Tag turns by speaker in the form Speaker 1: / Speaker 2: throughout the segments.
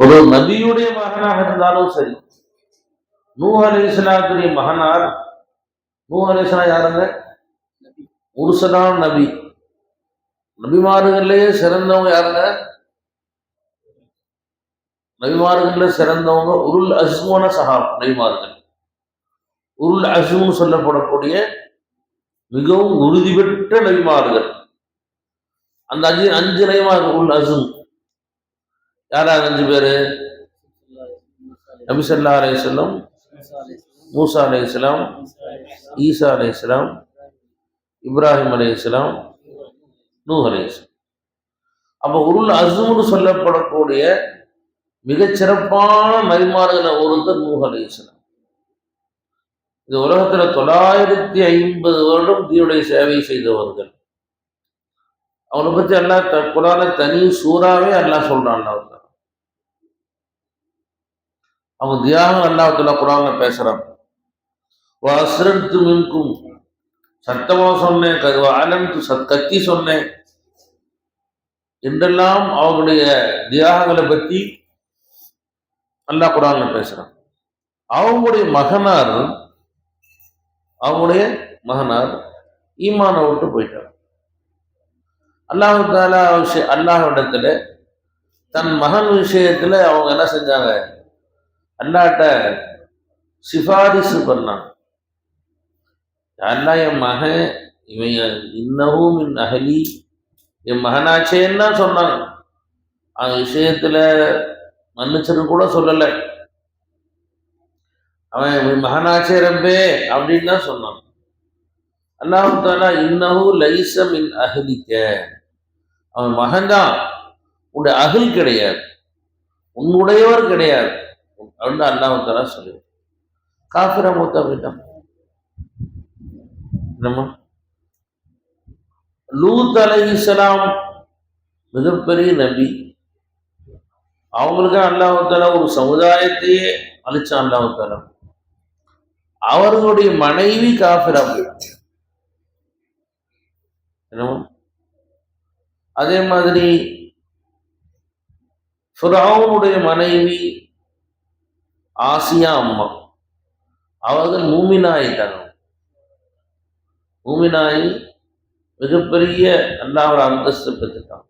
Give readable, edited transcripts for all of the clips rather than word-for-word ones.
Speaker 1: ஒரு நபியுடைய மகனாக இருந்தாலும் சரி, நூஹ் அலைஹிஸ்ஸலாத்துடைய மகனார். நூஹ் அலைஹிஸ்ஸலாம் யாருங்க? முர்சலான நபி. நபிமார்கள்லயே சிறந்தவங்க யாருங்க? நபிமார்கள்ல சிறந்தவங்க உருள் அஸ்மான நபிமார்கள். உருள் அஸ்மு சொல்லப்படக்கூடிய மிகவும் உறுதி பெற்ற நபிமார்கள். அந்த அஞ்சு நபிமார்கள் உல் அஸ்ம் யாராவது 5 பேரு? நபி ஸல்லல்லாஹு அலைஹி வஸல்லம், மூசா அலைஹிஸ்ஸலாம், ஈசா அலைஹிஸ்ஸலாம், இப்ராஹிம் அலைஹிஸ்ஸலாம், நூஹ் அலைஹிஸ்ஸலாம். அப்ப உருள் அஸ்ம்னு சொல்லப்படக்கூடிய மிகச்சிறப்பான நபிமார்களை ஒருத்தர் நூஹ் அலைஹிஸ்ஸலாம். இந்த உலகத்துல 950 வருடம் தீனுடைய சேவை செய்தவர்கள். அவனை பத்தி அல்லாஹ் குர்ஆன்ல தனி சூறாவே அல்லாஹ் சொல்றான். அவங்க தியாகம் அல்லாஹ் தஆலா குர்ஆன்ல பேசுறான். வஅஸ்ரர்து மின்கும், சத்தமா சொன்னேன், அலம்து கத்தி சொன்னேன் என்றெல்லாம் அவங்களுடைய தியாகங்களை பற்றி அல்லாஹ் குர்ஆன்ல பேசுறான். அவங்களுடைய மகனார் ஈமானை விட்டு போயிட்டார். அல்லாஹ் தஆலா அல்லாஹ்விடத்துல தன் மகன் விஷயத்துல அவங்க என்ன செஞ்சாங்க? அல்லாஹ்ட்ட சிபாரிசு பண்ணாங்க. அல்லாஹ் என் மகன் இவன் இன்னஹு மின் அஹ்லி, என் மகனாச்சேன்னு தான் சொன்னாங்க. அந்த விஷயத்துல மன்னிச்சிரு கூட சொல்லல. அவன் மகனாச்சே ரப்பே அப்படின்னு தான் சொன்னான். அல்லாஹ் தஆலா இன்னஹு லைஸ மின் அஹ்லிக, அவன் மகன்தான், உன்னுடைய அகில் கிடையாது, உன்னுடையவர் கிடையாது அப்படின்னு அல்லாஹ் தஆலா சொல்லு. காஃபிரா மூத்தா போயிட்டான். என்னம்மா? லூத் அலைஹிஸ்ஸலாம் மிகப்பெரிய நபி. அவங்களுக்கு அல்லாஹ் தஆலா ஒரு சமுதாயத்தையே அழிச்சான். அல்லாஹ் தஆலா அவர்களுடைய மனைவி காஃபிரா போயிட்டான். என்னமோ அதே மாதிரி ஃபிரௌனுடைய மனைவி ஆசியா அம்மா, அவர்கள் மூமினாயிட்டாங்க. மூமினாயி மிகப்பெரிய அல்லாஹ்வோட அந்தஸ்து பெற்றுட்டாங்க.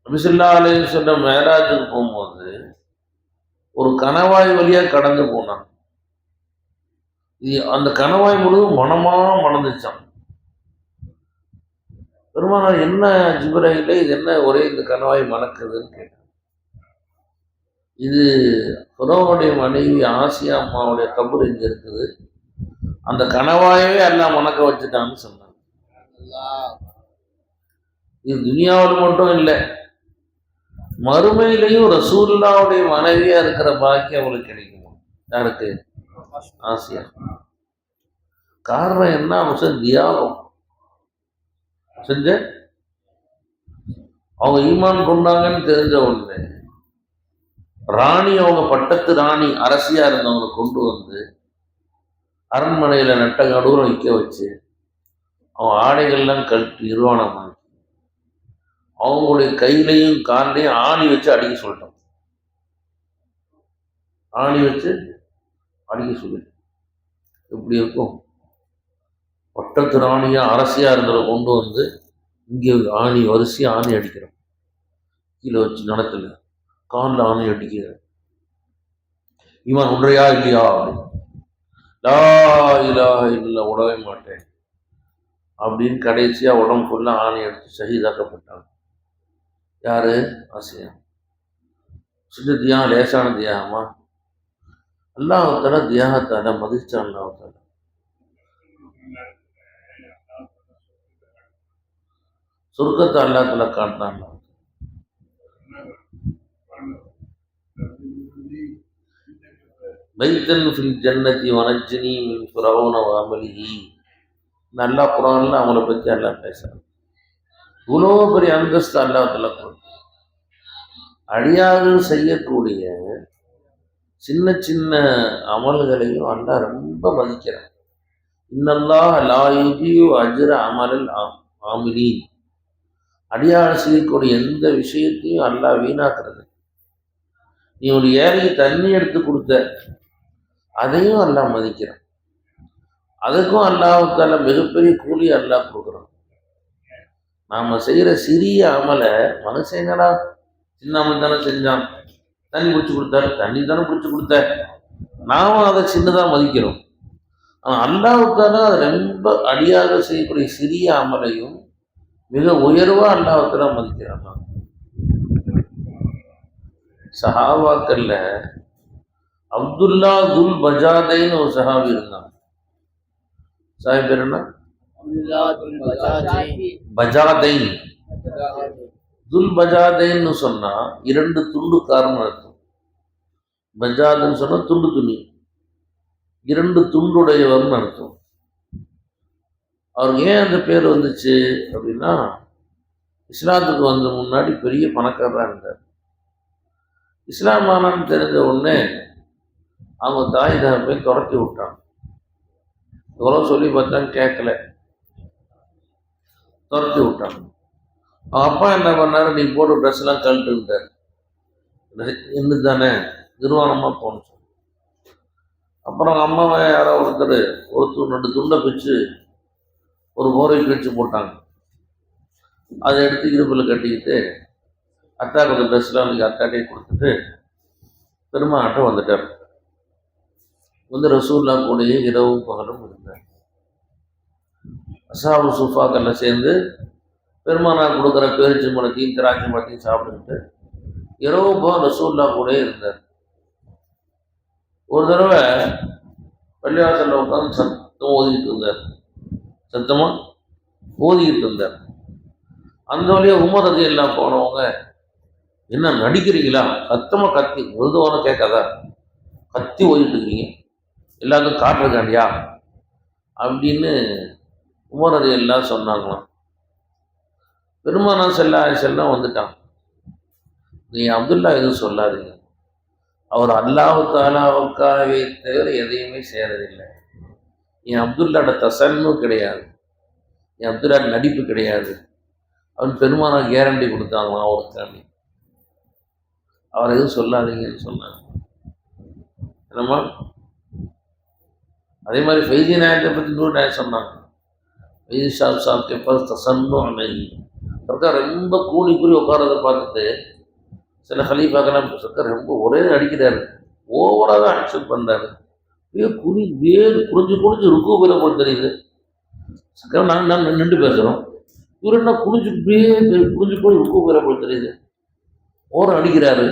Speaker 1: நபி ஸல்லல்லாஹு அலைஹி வஸல்லம் மேராஜுக்கு போகும்போது ஒரு கணவாய் வழியா கடந்து போனாங்க. அந்த கணவாய் முழுவதும் மனமா மணந்துச்சான். பெருமானார், என்ன ஜிப்ரையிலே, இது என்ன ஒரே இந்த கணவாய் மணக்குதுன்னு கேட்டாங்க. இது ஃபிரௌனுடைய மனைவி ஆசியா அம்மாவுடைய கபர் இங்க இருக்குது, அந்த கணவாயவே அல்லாஹ் மணக்க வச்சுட்டான்னு சொன்னாங்க. இது துனியாவில் மட்டும் இல்லை, மறுமையிலையும் ரசூலுல்லாஹ்வுடைய மனைவியா இருக்கிற பாக்கியம் அவங்களுக்கு கிடைக்குமா? யாருக்கு? ஆசியா. காரணம் என்ன? அவங்க தியாகம் செஞ்ச, அவங்க ஈமான் கொண்டாங்கன்னு தெரிஞ்ச உடனே ராணி, அவங்க பட்டத்து ராணி அரசியா இருந்தவங்க கொண்டு வந்து அரண்மனையில நட்ட நடுவுல வைக்க வச்சு அவங்க ஆடைகள்லாம் கழட்டி நிர்வாணமாக்கி அவங்களுடைய கையிலையும் காலையும் ஆணி வச்சு அடிக்க சொல்லிட்டோம். ஆணி வச்சு அடிக்க சொல்லிட்டோம். எப்படி இருக்கும்? பட்டத்து ராணியா அரசியா இருந்தவரை கொண்டு வந்து இங்கே ஆணி வரிசையா ஆணி அடிக்கிறோம். கீழே வச்சு நடத்துல காலில் ஆணி அடிக்கிற. இவன் ஒன்றையா இல்லையா? லா இலாஹ இல்லல்லாஹ், விடவே மாட்டேன் அப்படின்னு கடைசியா உடம்பு ஃபுல்லா ஆணி அடிச்சு ஷஹீதாக்கப்பட்டாங்க. யாரு? ஆசியா. சின்ன தியாகம், லேசான தியாகமா? அல்லாஹ் தஆலா தியாகத்தால மதிச்சான். அல்லாஹ் தஆலா சொர்க்கத்தை அல்லாஹ் தஆலா காட்டினான். பைத்தன் ஃபில் ஜன்னதி வனஜ்னி மின் ஃபிரௌன வஅமலிஹி. நல்லா குர்ஆன்ல அவங்கள பத்தி அல்லாஹ் பேசுறான். இவ்வளோ பெரிய அந்தஸ்து அல்லாஹ் தஆலா கொடுத்தான். அடியார்கள் செய்யக்கூடிய சின்ன சின்ன அமல்களையும் அல்லாஹ் ரொம்ப மதிக்கிறான். இன்னல்லாஹ லா யுதீஉ அஜ்ர அமலில் ஆமிலீன். அடியார் செய்யக்கூடிய எந்த விஷயத்தையும் அல்லாஹ் வீணாக்குறது. நீ ஒரு ஏழைக்கு தண்ணி எடுத்து கொடுத்த, அதையும் அல்லாஹ் மதிக்கிறான். அதுக்கும் அல்லாஹ்வுக்கான மிகப்பெரிய கூலி அல்லாஹ் கொடுக்குறான். நாம செய்யற சிறிய அமலை மனுஷங்களா சின்ன அமல் தானே செஞ்சான், தண்ணி பிடிச்சி கொடுத்தாரு, தண்ணி தானே பிடிச்சி கொடுத்த, நாம அதை சின்னதா மதிக்கிறோம். அல்லாஹ்வுக்கான அது ரொம்ப அடியாக செய்யக்கூடிய சிறிய அமலையும் மிக உயர்வா அல்லாஹ்வுக்கான மதிக்கிறான். சஹாபாக்கள்ல அப்துல்லா துல் பஜாதைன்னு ஒரு சஹாபி இருந்தான். சாஹிப் பேர் என்ன? பஜாதைன். துல் பஜாதைன்னு சொன்னா இரண்டு துண்டுக்காரன்னு அர்த்தம். பஜாதுன்னு சொன்னா துண்டு துணி, இரண்டு துண்டுடையவர்னு அர்த்தம். அவருக்கு ஏன் அந்த பேர் வந்துச்சு அப்படின்னா, இஸ்லாத்துக்கு வந்த முன்னாடி பெரிய பணக்காரராக இருந்தார். இஸ்லாம் ஆனான்னு தெரிஞ்ச உடனே அவங்க தாய் போய் துரத்தி விட்டாங்க. எவ்வளோ சொல்லி பார்த்தாங்க, கேட்கல, துரத்தி விட்டாங்க. அவன் அப்பா என்ன பண்ணாரு, நீ போட்டு ட்ரெஸ் எல்லாம் கழட்டுட்டார். இன்னு தானே நிர்வாணமாக போகணும். அப்புறம் அம்மாவை யாரோ ஒருத்தர் ரெண்டு துண்டை பிச்சு ஒரு போரை பிரித்து போட்டாங்க. அதை எடுத்து இடுப்பில் கட்டிக்கிட்டு அத்தா கொஞ்சம் ட்ரெஸ்லாம் அன்றைக்கி அத்தாட்டே கொடுத்துட்டு பெருமாட்ட வந்துட்டார். வந்து ரசூல்லா கூடயே இரவும் பகலும் இருந்தார். அசாபு சுஃபாக்கெல்லாம் சேர்ந்து பெருமானா கொடுக்குற பேரிச்சி மரத்தையும் திராட்சை மரத்தையும் சாப்பிட்டுக்கிட்டு இரவும் பகல் ரசூல்லா கூடயே இருந்தார். ஒரு தடவை பள்ளிவாசலில் உட்காந்து சத்தம் ஓதிக்கிட்டு இருந்தார். சத்தமாக ஓதிக்கிட்டு இருந்தார். அந்த வழியாக உமர் ரலியல்லாஹு போனவங்க, என்ன நடிக்கிறீங்களா, சத்தமாக கத்தி மிருதுவான கேட்காதா, கத்தி ஓதிட்டு இருக்கிறீங்க, எல்லாத்துக்கும் காட்டுறதுக்காண்டியா அப்படின்னு உமர் ரலியல்லாஹு சொன்னாங்களாம். பெருமானா ஸல்லல்லாஹு வந்துட்டான். நீ அப்துல்லா எதுவும் சொல்லாதீங்க, அவர் அல்லாஹு தஆலாவுக்காகவே தவிர எதையுமே செய்யறதில்லை. என் அப்துல்லாட தசன்னு கிடையாது, என் அப்துல்லா நடிப்பு கிடையாது. அவன் பெருமானா கேரண்டி கொடுத்தாங்களாம் அவருக்காண்டி. அவர் எதுவும் சொல்லாதீங்கன்னு சொன்னாங்க. என்னம்மா அதே மாதிரி ஃபைதி நாயத்தை பற்றி நூறு நாயகம் சொன்னாங்க. ஃபைதி சாப்கே பாஸ் தசன்னு அமைதி. சர்க்கார் ரொம்ப கூலி கூறி உட்காரதை பார்த்துட்டு சில ஹலீஃபாக்கெல்லாம் சர்க்கார் ரொம்ப ஒரே அடிக்கிறாரு, ஓவராக தான் ஆக்ஷன் பண்ணுறாரு. வேறு குனிஞ்சு ருக்கு பேர போல தெரியுது. சர்க்கார் நாங்கள் நின்று பேசுகிறோம், இவர் என்ன குனிஞ்சு போய் ருக்கு பேர போல தெரியுது, ஓரம் அடிக்கிறாரு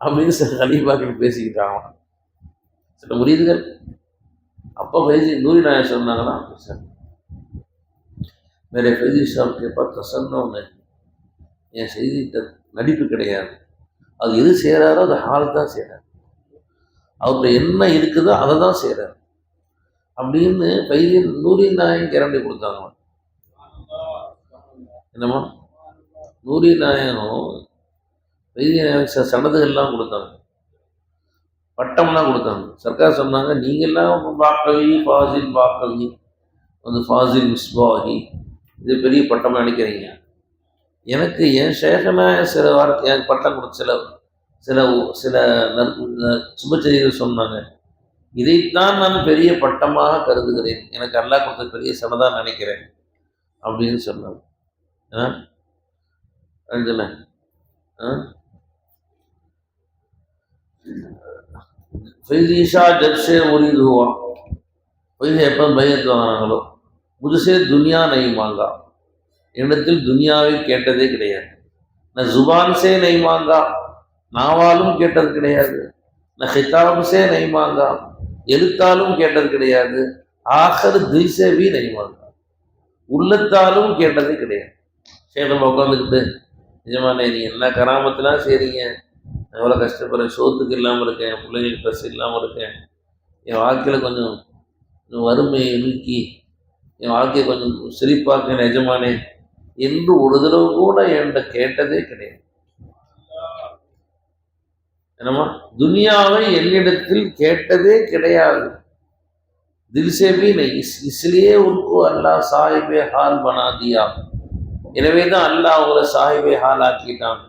Speaker 1: அப்படின்னு சில ஹலீஃபாக்கள் பேசிக்கிட்டாங்க. சில முரீதுகள் அப்போ ஃபைசி நூரி நாயகம் சொன்னாங்கன்னா, மேரே ஃபைசி சாப் கேப்பா தசன்னு என் செய்தி நடிப்பு கிடையாது, அது எது செய்கிறாரோ அது ஹால் தான் செய்கிறார், அவர்கிட்ட என்ன இருக்குதோ அதை தான் செய்கிறார் அப்படின்னு ஃபைசி நூரி நாயகம் கேரண்டி கொடுத்தாங்க. என்னம்மா நூரி நாயகம் ஃபைசி நாயகம் சனதுகள்லாம் கொடுத்தாங்க, பட்டம்லாம் கொடுத்தாங்க. சர்க்கார் சொன்னாங்க, நீங்கள்லாம் பாக்கவி ஃபாசில் பாக்கவி வந்து ஃபாசில் மிஸ்பாஹி இது பெரிய பட்டமாக நினைக்கிறீங்க. எனக்கு என் ஷேகனா சில வார்த்தை எனக்கு பட்டம் கொடுத்த சில சில சில சுப செய்திகள் சொன்னாங்க, இதைத்தான் நான் பெரிய பட்டமாக கருதுகிறேன், எனக்கு அல்லாஹ் கொடுத்த பெரிய சனதான் நினைக்கிறேன் அப்படின்னு சொன்னாங்க. ஃபைசீஷா ஜப்சே முரீது ஹுவா, ஃபைஸ் எப்போ பையத்து வாங்கினாங்களோ முதுசே துனியா நை மாங்கா, என்னிடத்தில் துனியாவை கேட்டதே கிடையாது. நான் ஜுபான் சே நை மாங்கா, நாவாலும் கேட்டது கிடையாது. நான் ஹிதாப் சே நை மாங்கா, எழுத்தாலும் கேட்டது கிடையாது. ஆஹர் தில் சே भी நை மாங்கா, உள்ளத்தாலும் கேட்டதே கிடையாது. சேலம் உட்காந்துக்கிட்டு, நிஜமானே நீ என்ன கராமத்துலாம் செய்றீங்க, எவ்வளோ கஷ்டப்படுறேன், சோத்துக்கு இல்லாமல் இருக்கேன், என் பிள்ளைங்களுக்கு ட்ரெஸ் இல்லாமல் இருக்கேன், என் வாழ்க்கையில் கொஞ்சம் வறுமையை நீக்கி என் வாழ்க்கையை கொஞ்சம் சிரிப்பாக்க நிஜமானே என்று ஒரு தடவை கூட என்கிட்ட கேட்டதே கிடையாது. என்னம்மா துனியாவை என்னிடத்தில் கேட்டதே கிடையாது. தில் से भी नहीं, इसलिए उनको अल्लाह साहिब हाल बना दिया, எனவே தான் அல்லாஹ் அவங்கள சாஹிபே ஹாலாக்கிட்டான்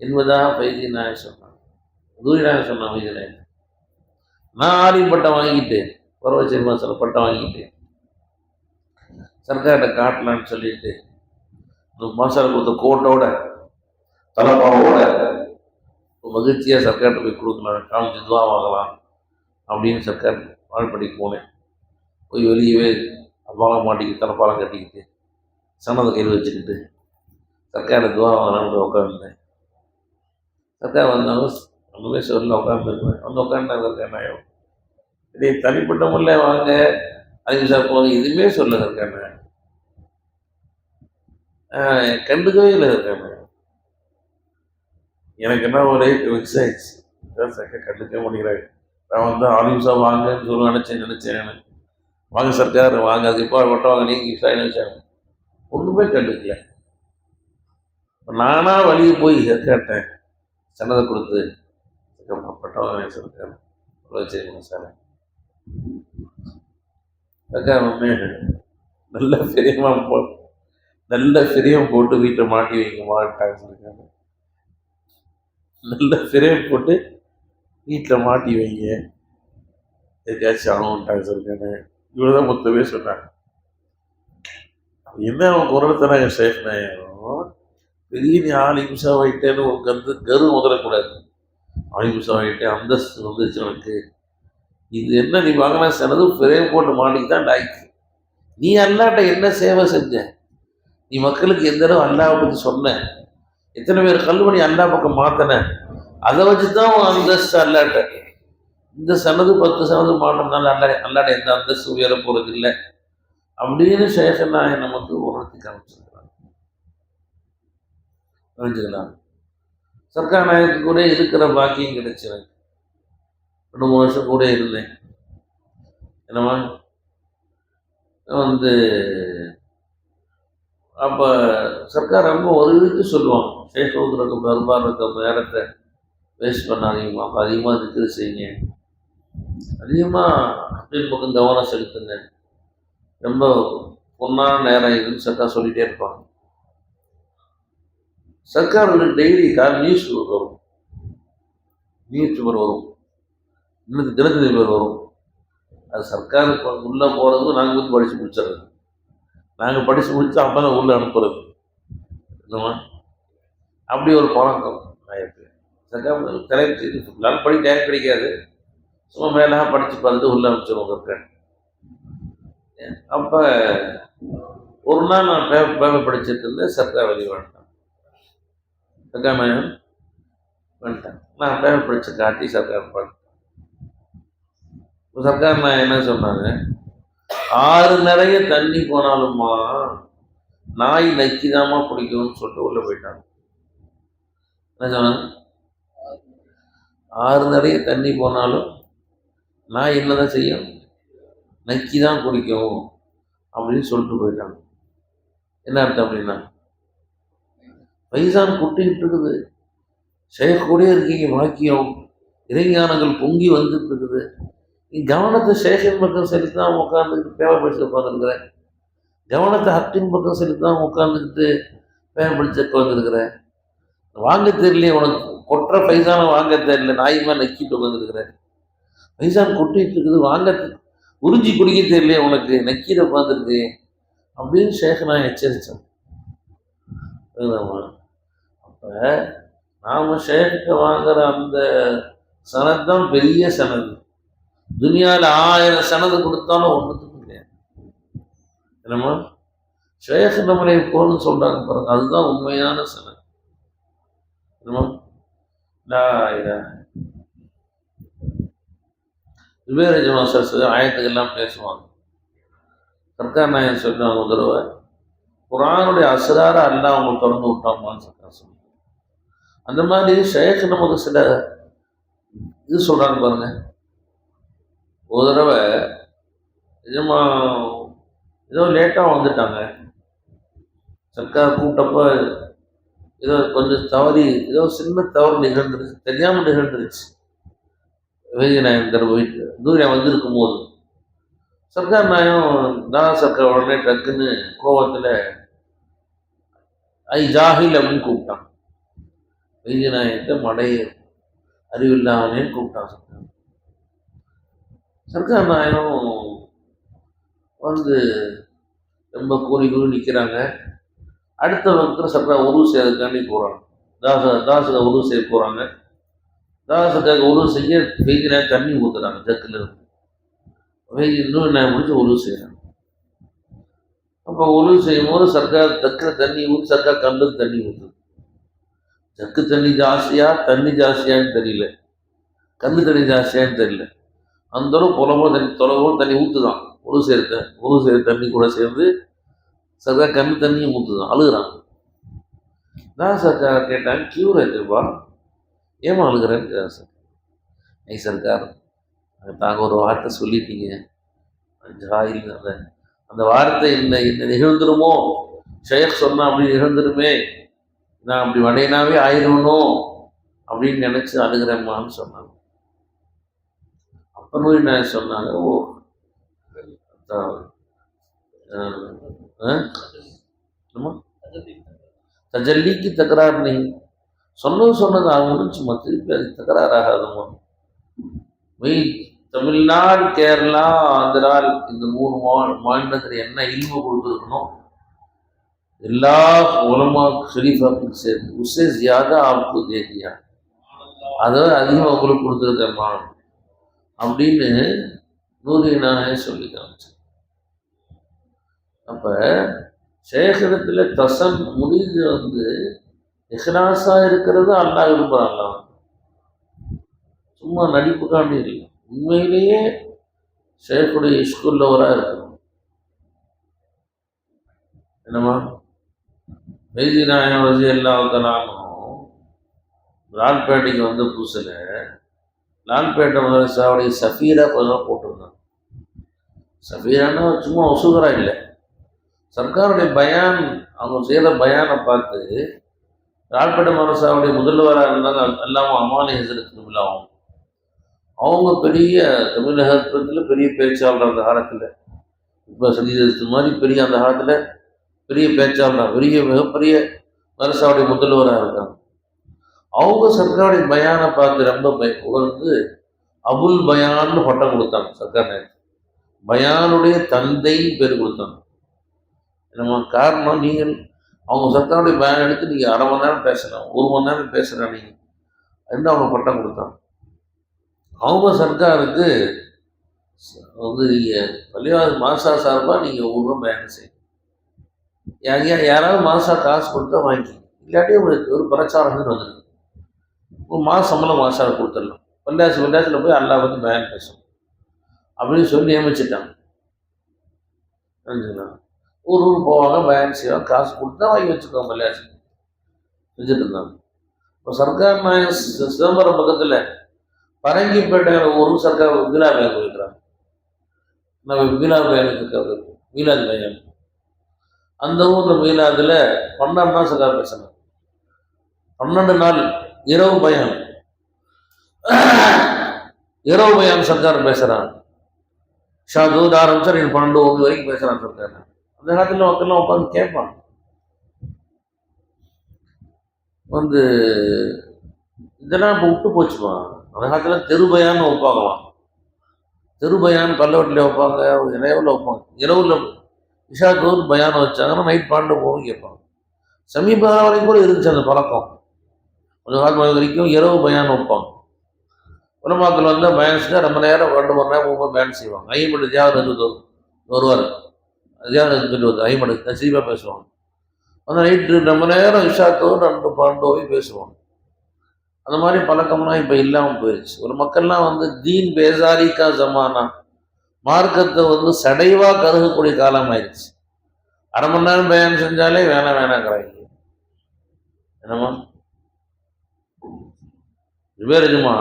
Speaker 1: என்பதாக பைதி நாயகம் சொன்னான். தூரி நாயகம் சொன்னான் பைதி நாயகம். நான் ஆலிம் பட்டம் வாங்கிட்டேன், பரவச்சரி மாசத்தில் பட்டம் வாங்கிட்டேன், சர்க்கார்கிட்ட காட்டலான்னு சொல்லிட்டு மாசால கொடுத்த கோட்டோட தலைப்பாவோட மகிழ்ச்சியாக சர்க்கார்கிட்ட போய் கொடுக்கலாம், காமிச்சு துவா வாங்கலாம் அப்படின்னு சர்க்கார் வாழ்படிக்கு போனேன். போய் வெளியவே அப்பாலாம் மாட்டிக்கிட்டு தலைப்பாலம் கட்டிக்கிட்டு சனதை கையில் வச்சுக்கிட்டு சர்க்காரை துவா வாங்கலாம்னு உட்காந்துருந்தேன். சர்க்கார் வந்தாலும் ஒன்றுமே சொல்ல உட்காந்துருப்பேன். வந்து உட்காந்துட்டாங்க சர்க்கார் நாயம். இதே தனிப்பட்ட முறையில் வாங்க அதுக்கு சார் போங்க எதுவுமே சொல்ல சர்க்கார் நாயம். கண்டுக்கவே இல்லை சர்க்கார் நாயம். எனக்கு என்ன ஒரே வெக்ஸ் ஆயிடுச்சு. சர்க்கார் கண்டுக்க முடிகிறாங்க. நான் வந்து ஆலிம்சா வாங்கன்னு சொல்ல நினச்சேன் வாங்க சர்க்கார் வாங்க, அது இப்போ மட்டும் வாங்க நீங்கள் இசாயின்னு வச்சாங்க. ஒன்றுமே கண்டுக்கல. நானாக வழியை போய் கேட்டேன், சன்னதை கொடுத்து பட்டம் சர்க்கார் சரிங்க சார். சர்க்கார் ஒன்று நல்ல ஃபிரியம் போட்டு வீட்டில் மாட்டி வைங்க மாட்டாங்க சொல்லியிருக்காங்க. நல்ல ஃபிரியம் போட்டு வீட்டில் மாட்டி வைங்க எதாச்சும் ஆகும்ட்டாங்க சொல்லியிருக்காங்க. இவ்வளோதான் மொத்தமே சொன்னாங்க. என்ன அவன் குரலத்தனாங்க ஷேக் நாயகம் பெரிய நீ ஆலிம்சா ஆகிட்டேன்னு உட்காந்து கரு முதலக்கூடாது. ஆலிம்சா ஆகிட்டேன் அந்தஸ்து வந்துச்சு உனக்கு, இது என்ன நீ வாங்கினா சனது ஃப்ரேம் போட்டு மாட்டிக்கு தான் டாய்க்கு. நீ அல்லாட்ட என்ன சேவை செஞ்ச? நீ மக்களுக்கு எந்த அளவு அல்லாவை பற்றி சொன்ன? எத்தனை பேர் கல்வனி அல்லா பக்கம் மாற்றின? அதை வச்சு தான் உன் அந்தஸ்து அல்லாட்ட. இந்த சனது 10 சனது மாட்டினால அல்லாட்ட எந்த அந்தஸ்து உயர போகிறது இல்லை அப்படின்னு சேஷன் நாயன் நமக்கு உணர்த்தி காமிச்சிருக்கிறாங்க. புரிஞ்சுக்கலாம். சர்க்கார் நாயகத்துக்கு கூட இருக்கிற பாக்கியம் கிடைச்சு எனக்கு 2-3 வருஷம் கூட இருந்தேன். என்னமா வந்து அப்போ சர்க்கார் ரொம்ப ஒரு இதுக்கு சொல்லுவாங்க, சேஷோதரக்கு தர்பாருக்கு நேரத்தை வேஸ்ட் பண்ணாதீங்க, அப்போ அதிகமாக திக்ரு செய்யுங்க, அதிகமாக அப்படின்னு பக்கம் கவனம் செலுத்துங்க, ரொம்ப பொன்னான நேரம் இதுன்னு சர்க்கார் சொல்லிகிட்டே இருப்பாங்க. சர்க்கார் ஒரு டெய்லி நியூஸ் வரும், நியூஸ் பேப்பர் வரும், தினத்தந்தி பேப்பர் வரும். அது சர்க்காருக்கு உள்ளே போகிறது நாங்கள் வந்து படித்து முடிச்சிடுறது. நாங்கள் படித்து முடிச்சு அப்போ தான் உள்ளே அனுப்புறது. இல்லைம்மா அப்படி ஒரு பழக்கம் ஆயிருக்கு. சர்க்கார் தலைப்பு செய்து நாள் படி டைம் கிடைக்காது, சும்மா மேலே படித்து பார்த்துட்டு உள்ளே அனுப்பிச்சிடுவோம் சர்க்கார். அப்போ ஒரு நாள் நான் பேப்பர் படிச்சுட்டு இருந்தேன், சர்க்கார் வெளியே வந்துட்டான். சர்க்கார் நாயகன் வந்துட்டேன். நான் பேப்பர் படித்து காட்டி சர்க்கார் பண்ணிட்டேன். சர்க்கார் நான் என்ன சொன்னாங்க, ஆறு நிறைய தண்ணி போனாலும்மா நாய் நக்கிதாமா பிடிக்கும்னு சொல்லிட்டு உள்ள போயிட்டாங்க. என்ன சொன்னாங்க, ஆறு நிறைய தண்ணி போனாலும் நாய் என்னதான் செய்யும், நக்கி தான் குடிக்கும் அப்படின்னு சொல்லிட்டு போயிட்டாங்க. என்ன அர்த்தம் அப்படின்னா, பைசான் குட்டிக்கிட்டு இருக்குது, ஷேக்கூடே இருக்கீங்க, வாக்கியம் இறைஞானங்கள் பொங்கி வந்துட்டு இருக்குது, நீ கவனத்தை சேஷன் பக்கம் செலுத்தி தான் உட்காந்துக்கிட்டு பேப்பர் படிச்சு உட்காந்துருக்குறேன், கவனத்தை ஹத்தின் பக்கம் செலுத்தி தான் உட்காந்துக்கிட்டு பேப்பர் படிச்சு உட்காந்துருக்குறேன், வாங்க தெரியலையே உனக்கு, கொட்டுற பைசான வாங்க தெரியல, நாயமா நக்கிட்டு உட்காந்துருக்குறேன், பைசான் கொட்டிட்டு இருக்குது, வாங்க உறிஞ்சி குடிக்க தெரியலையே உனக்கு, நக்கிட்டு உட்காந்துருக்கு அப்படின்னு சேஷன் நான் எச்சரித்தேன். அப்போ நாம் ஷேக்கிட்ட வாங்குற அந்த சனது தான் பெரிய சனது. துனியாவில் 1000 சனது கொடுத்தாலும் ஒன்றுத்துக்கும் கிடையாது. என்னமோ ஷேக் நம்மளை போன்னு சொல்கிறாங்க பாருங்க, அதுதான் உண்மையான சனது. என்னமோ விவேரஜமாசர் ஆயத்துக்கெல்லாம் பேசுவாங்க. சர்க்கார் நாயகன் சொல்லுவாங்க ஒரு தடவை, குரானுடைய அசரார அல்லா அவங்க திறந்து விட்டாங்கன்னு சர்க்கார் சொல்லுவாங்க. அந்த மாதிரி ஷேக் நமக்கு சில இது சொல்கிறாங்க பாருங்க. ஒரு தடவை ஏதோ லேட்டாக வந்துட்டாங்க, சர்க்கார் கூட்டப்போ ஏதோ கொஞ்சம் தவறி, ஏதோ சின்ன தவறு நிகழ்ந்துருச்சு, தெரியாமல் நிகழ்ந்துருச்சு. வேதிநாயகர் வீட்டு தூரியா வந்திருக்கும் போது சர்க்கார் நாயம் தானா சர்க்கார் உடனே டக்குன்னு கோபத்தில் ஐ ஜாஹில் அப்படின்னு கூப்பிட்டான். வைத்திய நாயகத்தை மடைய அறிவில்லாமனேன்னு கூப்பிட்டான் சர்க்கார். சர்க்கார் நாயகம் வந்து ரொம்ப கூறி கூறி நிற்கிறாங்க. அடுத்த வகுத்துல சர்க்கார் உருவு செய்யறதுக்காண்டி போகிறாங்க. தாசத்தை உருவு செய்ய போகிறாங்க. தாசத்துக்கு உருவு செய்ய வைத்திய நாயகம் தண்ணி ஊற்றுறாங்க ஜக்கில் இருந்து. இன்னும் நான் முடிச்சு உருவு செய்கிறாங்க. அப்போ உருவு செய்யும் போது சர்க்கார் தக்கில் தண்ணி ஊற்றி சர்க்கார் கல்லு தண்ணி ஊற்றுது. ஜக்கு தண்ணி ஜாஸ்தியா தண்ணி ஜாஸ்தியான்னு தெரியல, கண்ணு தண்ணி ஜாஸ்தியான்னு தெரியல. அந்த அளவு தொலைவோடு தண்ணி ஊற்றுதான். உருவு செய்கிற தண்ணி கூட சேர்ந்து சர்க்கார் கண்ணு தண்ணியும் ஊற்றுதான். அழுகுறாங்க. நான் சர்க்கார் கேட்டாங்க, கியூர் ஆச்சுப்பா, ஏமா அழுகிறேன்னு சார். ஐ சர்க்கார், தாங்க ஒரு வார்த்தை சொல்லிட்டீங்க, ஜாயில் அந்த வார்த்தை என்ன நிகழ்ந்துருமோ, ஷேக் சொன்னா அப்படி நிகழ்ந்துருமே, நான் அப்படி வடையனாவே ஆயிடணும் அப்படின்னு நினைச்சு அழுகிறேம்மான்னு சொன்னாங்க. அப்பனும் என்ன சொன்னாங்க, ஓ தஜல்லிக்கு தகராறு நீ சொன்னது ஆகணும், சும்மா திருப்பி அது தகராறாகாதுமா. தமிழ்நாடு, கேரளா, ஆந்திரா, இந்த 3 மாநிலத்தில் என்ன இல்மு கொடுத்துருக்கணும் எல்லா உலமா ஷரீஃபாவுக்கு சேர்ந்து உஸ்ஸே ஜியாதா ஆப்கு தே தியா, அதை அதிகமாக உங்களுக்கு கொடுத்துருக்கேம்மா அப்படின்னு நூறு நானே சொல்லி காமிச்சேன். அப்போ ஷேகரத்தில் தசம் முடிவு வந்து இஹ்லாஸாக இருக்கிறது அல்லாஹ் விரும்புகிறாங்க. சும்மா நடிப்புக்காண்டி இல்லை, உண்மையிலேயே ஷேக்குடைய இஷ்குள்ளவராக இருக்கணும். என்னம்மா வைத்திய நாயகம் ரஜி அல்லாஹ்வுத்தஆலாவும் லால்பேட்டைக்கு வந்த புதுசில் லால்பேட்டை மதரசாவுடைய சஃபீரா கொஞ்சம் போட்டிருந்தாங்க. சஃபீரானா சும்மா ஒசுகரா இல்லை, சர்க்காருடைய பயான், அவங்க செய்கிற பயானை பார்த்து லால்பேட்டை மதரசாவுடைய முதல்வராக இருந்தாங்க அல்லாமல் அமானி ஹசரத் விழாவும். அவங்க பெரிய தமிழகத்தில் பெரிய பேச்சாளர் அந்த காலத்தில், இப்போ சதீதத்து மாதிரி பெரிய அந்த காலத்தில் பெரிய பேச்சாளர், மிகப்பெரிய மதரசாவுடைய முதல்வராக இருக்காங்க. அவங்க சர்க்காருடைய பயானை பார்த்து ரொம்ப புகழ்ந்து அபுல் பயான்னு பட்டம் கொடுத்தாங்க. சர்க்கார் நேரத்தில் பயானுடைய தந்தை பேர் கொடுத்தாங்க. நம்ம காரணம், நீங்கள் அவங்க சர்க்காருடைய பயான் எடுத்து நீங்கள் 1/2 மணி நேரம் பேசலாம், 1 மணி நேரம் பேசுகிறேன் நீங்கள் என்ன அவங்க பட்டம் கொடுத்தாங்க. அவங்க சர்க்காருக்கு வந்து நீங்கள் பள்ளிவாச மாசா சார்பாக நீங்கள் ஒன்றும் பயணம் செய்யணும், யாராவது மாசா காசு கொடுத்தா வாங்கிக்கணும், இல்லாட்டி உங்களுக்கு ஒரு பிரச்சாரம்னு வந்துருக்கு, ஒரு மாதம் சம்பளம் மாசா கொடுத்துடலாம், பள்ளியாசில் போய் அல்லா வந்து பயன் பேசணும் அப்படின்னு சொல்லி நியமிச்சிட்டாங்க. ஊருக்கு போவாங்க, பயன் செய்வாங்க, காசு கொடுத்தா வாங்கி வச்சுக்கோங்க பள்ளியாசி செஞ்சுட்டு இருந்தாங்க. இப்போ சர்க்கார் நாயகம் சிதம்பரம் பக்கத்தில் பரங்கிப்பேட்டைங்கிற ஒரு சர்க்கார் விழா பயன் வைக்கிறாங்க. நம்ம விழா பயனுக்கு மீலாது பயன், அந்த ஊரில் மீலாதில் 12 நாள் சர்க்கார் பேசினாங்க. 12 நாள் இரவு பயான் சர்க்கார் பேசுகிறாங்க. ஷாதூத் ஆரம்பிச்சா 12 1 வரைக்கும் பேசுகிறாங்க சர்க்கார். அந்த காலத்தில் மக்கள்லாம் உட்காந்து கேட்பாங்க. வந்து இதெல்லாம் இப்போ விட்டு போச்சுமா. அந்த காலத்தில் தெருபயான்னு வைப்பாங்களாம். தெருபயான் கல்லவட்டில் வைப்பாங்க, இரவில் வைப்பாங்க. இரவில் இஷாத்தூர் பயானம் வச்சாங்கன்னா நைட் 12 போகும் கேட்பாங்க. சமீப காலம் வரைக்கும் கூட இருந்துச்சு அந்த பழக்கம். கொஞ்சம் காலம் வரைக்கும் இரவு பயான் வைப்பாங்க. உலமாக்கள் வந்து பயன் செஞ்சால் ரொம்ப நேரம் 2 மணி நேரம் 3 பயன் செய்வாங்க. ஐமடு ஜியாவது வருவார், ஜியாவது சொல்லுவது ஐமடு நசீபாக பேசுவாங்க. அந்த நைட்டு ரொம்ப நேரம் இஷாத்தூர் 2 12 வரைக்கும் பேசுவாங்க. அந்த மாதிரி பழக்கம்லாம் இப்போ இல்லாமல் போயிடுச்சு. ஒரு மக்கள்லாம் வந்து தீன் பேசாரிக்கா ஜமானா, மார்க்கத்தை வந்து சடைவாக கருகக்கூடிய காலம் ஆயிடுச்சு. 1/2 மணி நேரம் பயன் செஞ்சாலே வேணாங்கிறாங்க. என்னம்மா விவேரஜமா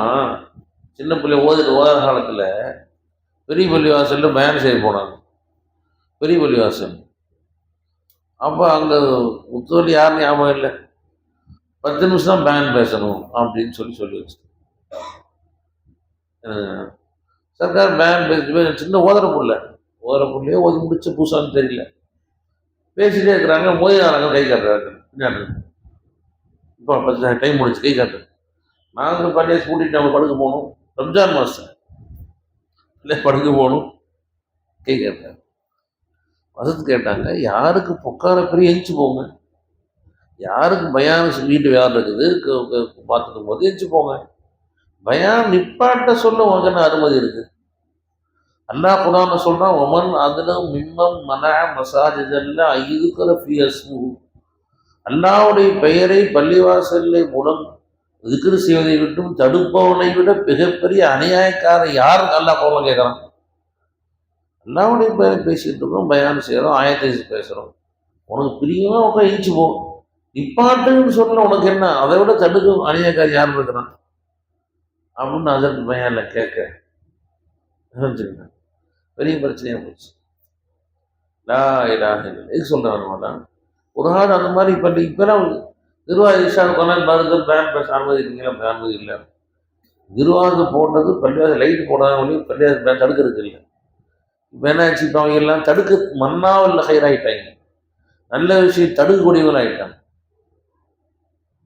Speaker 1: சின்ன பிள்ளை ஓதுற காலத்தில் பெரிய பள்ளிவாசலில் பயன் செய்ய போனாங்க. பெரிய பள்ளிவாசல் அப்போ அங்கே முத்தோலி யாரும் ஞாபகம் இல்லை, 10 நிமிஷம் தான் பயன் பேசணும் அப்படின்னு சொல்லி வச்சு சர்க்கார் பயன் பேசி சின்ன ஓதுற புள்ளையே ஓதி முடிச்ச பூசான்னு தெரியல. பேசிட்டே இருக்கிறாங்க. மோதினாராங்க கை காட்டுறாங்க பின்னாடி. இப்போ டைம் முடிச்சு கை காட்டு. நாங்கள் பள்ளியை கூட்டிகிட்டு நம்ம படுக்க போகணும். ரம்ஜான் மாதம் இல்லை படுக்க போகணும். கை காட்டாங்க. வசத்து கேட்டாங்க, யாருக்கு பொக்கார பெரிய எரிச்சு போங்க, யாருக்கு பயான் வீட்டு வேலை இருக்குது பார்த்துக்கும் போது எரிச்சு போங்க. பயான் நிப்பாட்ட சொல்ல உனக்கு என்ன அனுமதி இருக்கு? அல்லாஹ் குர்ஆன்ல சொல்றான், ஒமன் அதுல மிம்மம் மன மசாஜிதெல்லாம் ஐதுக்கிற ஃபியஸ்மு, அல்லாஹ்வுடைய பெயரை பள்ளிவாசலை மூலம் திக்ர் செய்வதை விட்டும் தடுப்பவனை விட மிகப்பெரிய அநியாயக்காரன் யார்? அல்லாஹ் கோபம் கேட்கறான். அல்லாஹ்வுடைய பெயரை பேசிட்டு இருக்கோம், பயான் செய்யறோம், ஆயத்தை பேசுறோம். உனக்கு பிரியமா உட்காந்து இழிச்சு போ, நிப்பாட்டுன்னு சொல்ல உனக்கு என்ன? அதை விட தடுக்கும் அநியாயக்காரி யார் இருக்கிறான் அப்படின்னு அதற்கு பயான்ல கேட்க பெரிய பிரச்சனையா போச்சு. லா இலாஹ இல்லல்லாஹ். எதுக்கு சொல்றாங்க? ஒரு நாள் அந்த மாதிரி இப்போ இப்பெல்லாம் நிர்வாக இஷாவுக்கு பர்கர் பேன் பஸ் அனுமதி இருக்கீங்களா? அனுமதி இல்லை. நிர்வாகம் போட்டது பள்ளியாவது லைட் போடாத ஒளி பள்ளியாவது பேன் தடுக்கிறது இல்லை. இப்போ என்ன ஆச்சு? இப்போ அவங்க எல்லாம் தடுக்க மன்னாவில் ஹைராயிட்டாங்க, நல்ல விஷயம் தடுக்கக்கூடியவர்கள் ஆகிட்டாங்க.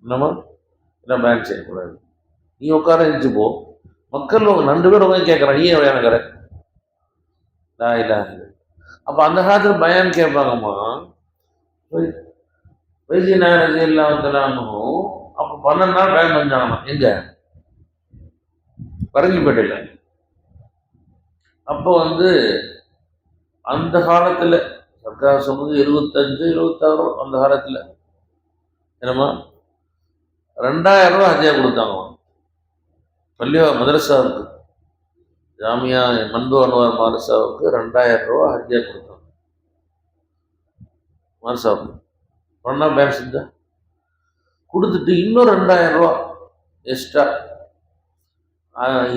Speaker 1: என்னமா இல்லை பேன் செய்யக்கூடாது, நீ உட்கார இருந்துச்சு போ. மக்கள் 2 பேர் உட்காந்து கேட்குறான், நீ ஏன் வேணுங்கிற? லா இலாஹ இல்லல்லாஹ். அப்போ அந்த காலத்தில் பயான் கேட்பாங்கம்மா, வைத்தியநாயகர் ரலியல்லாஹு அப்போ 12 நாள் பயன் செஞ்சாங்கம்மா. எங்க? பரங்கிப்பேட்டையில். அப்போ அந்த காலத்தில் சர்க்கார் சொன்னது 75 76 அந்த காலத்தில் என்னம்மா 2000 ரூபா ஹதியா கொடுத்தாங்க பள்ளியா மதரசாவுக்கு. ஜாமியா மன்து அன்வார் மதரசாவுக்கு 2000 ரூபா ஹதியா கொடுத்தாங்க. மதரசாவுக்கு ஒன்றா பேன் செஞ்சா கொடுத்துட்டு இன்னும் 2000 ரூபா எக்ஸ்ட்ரா,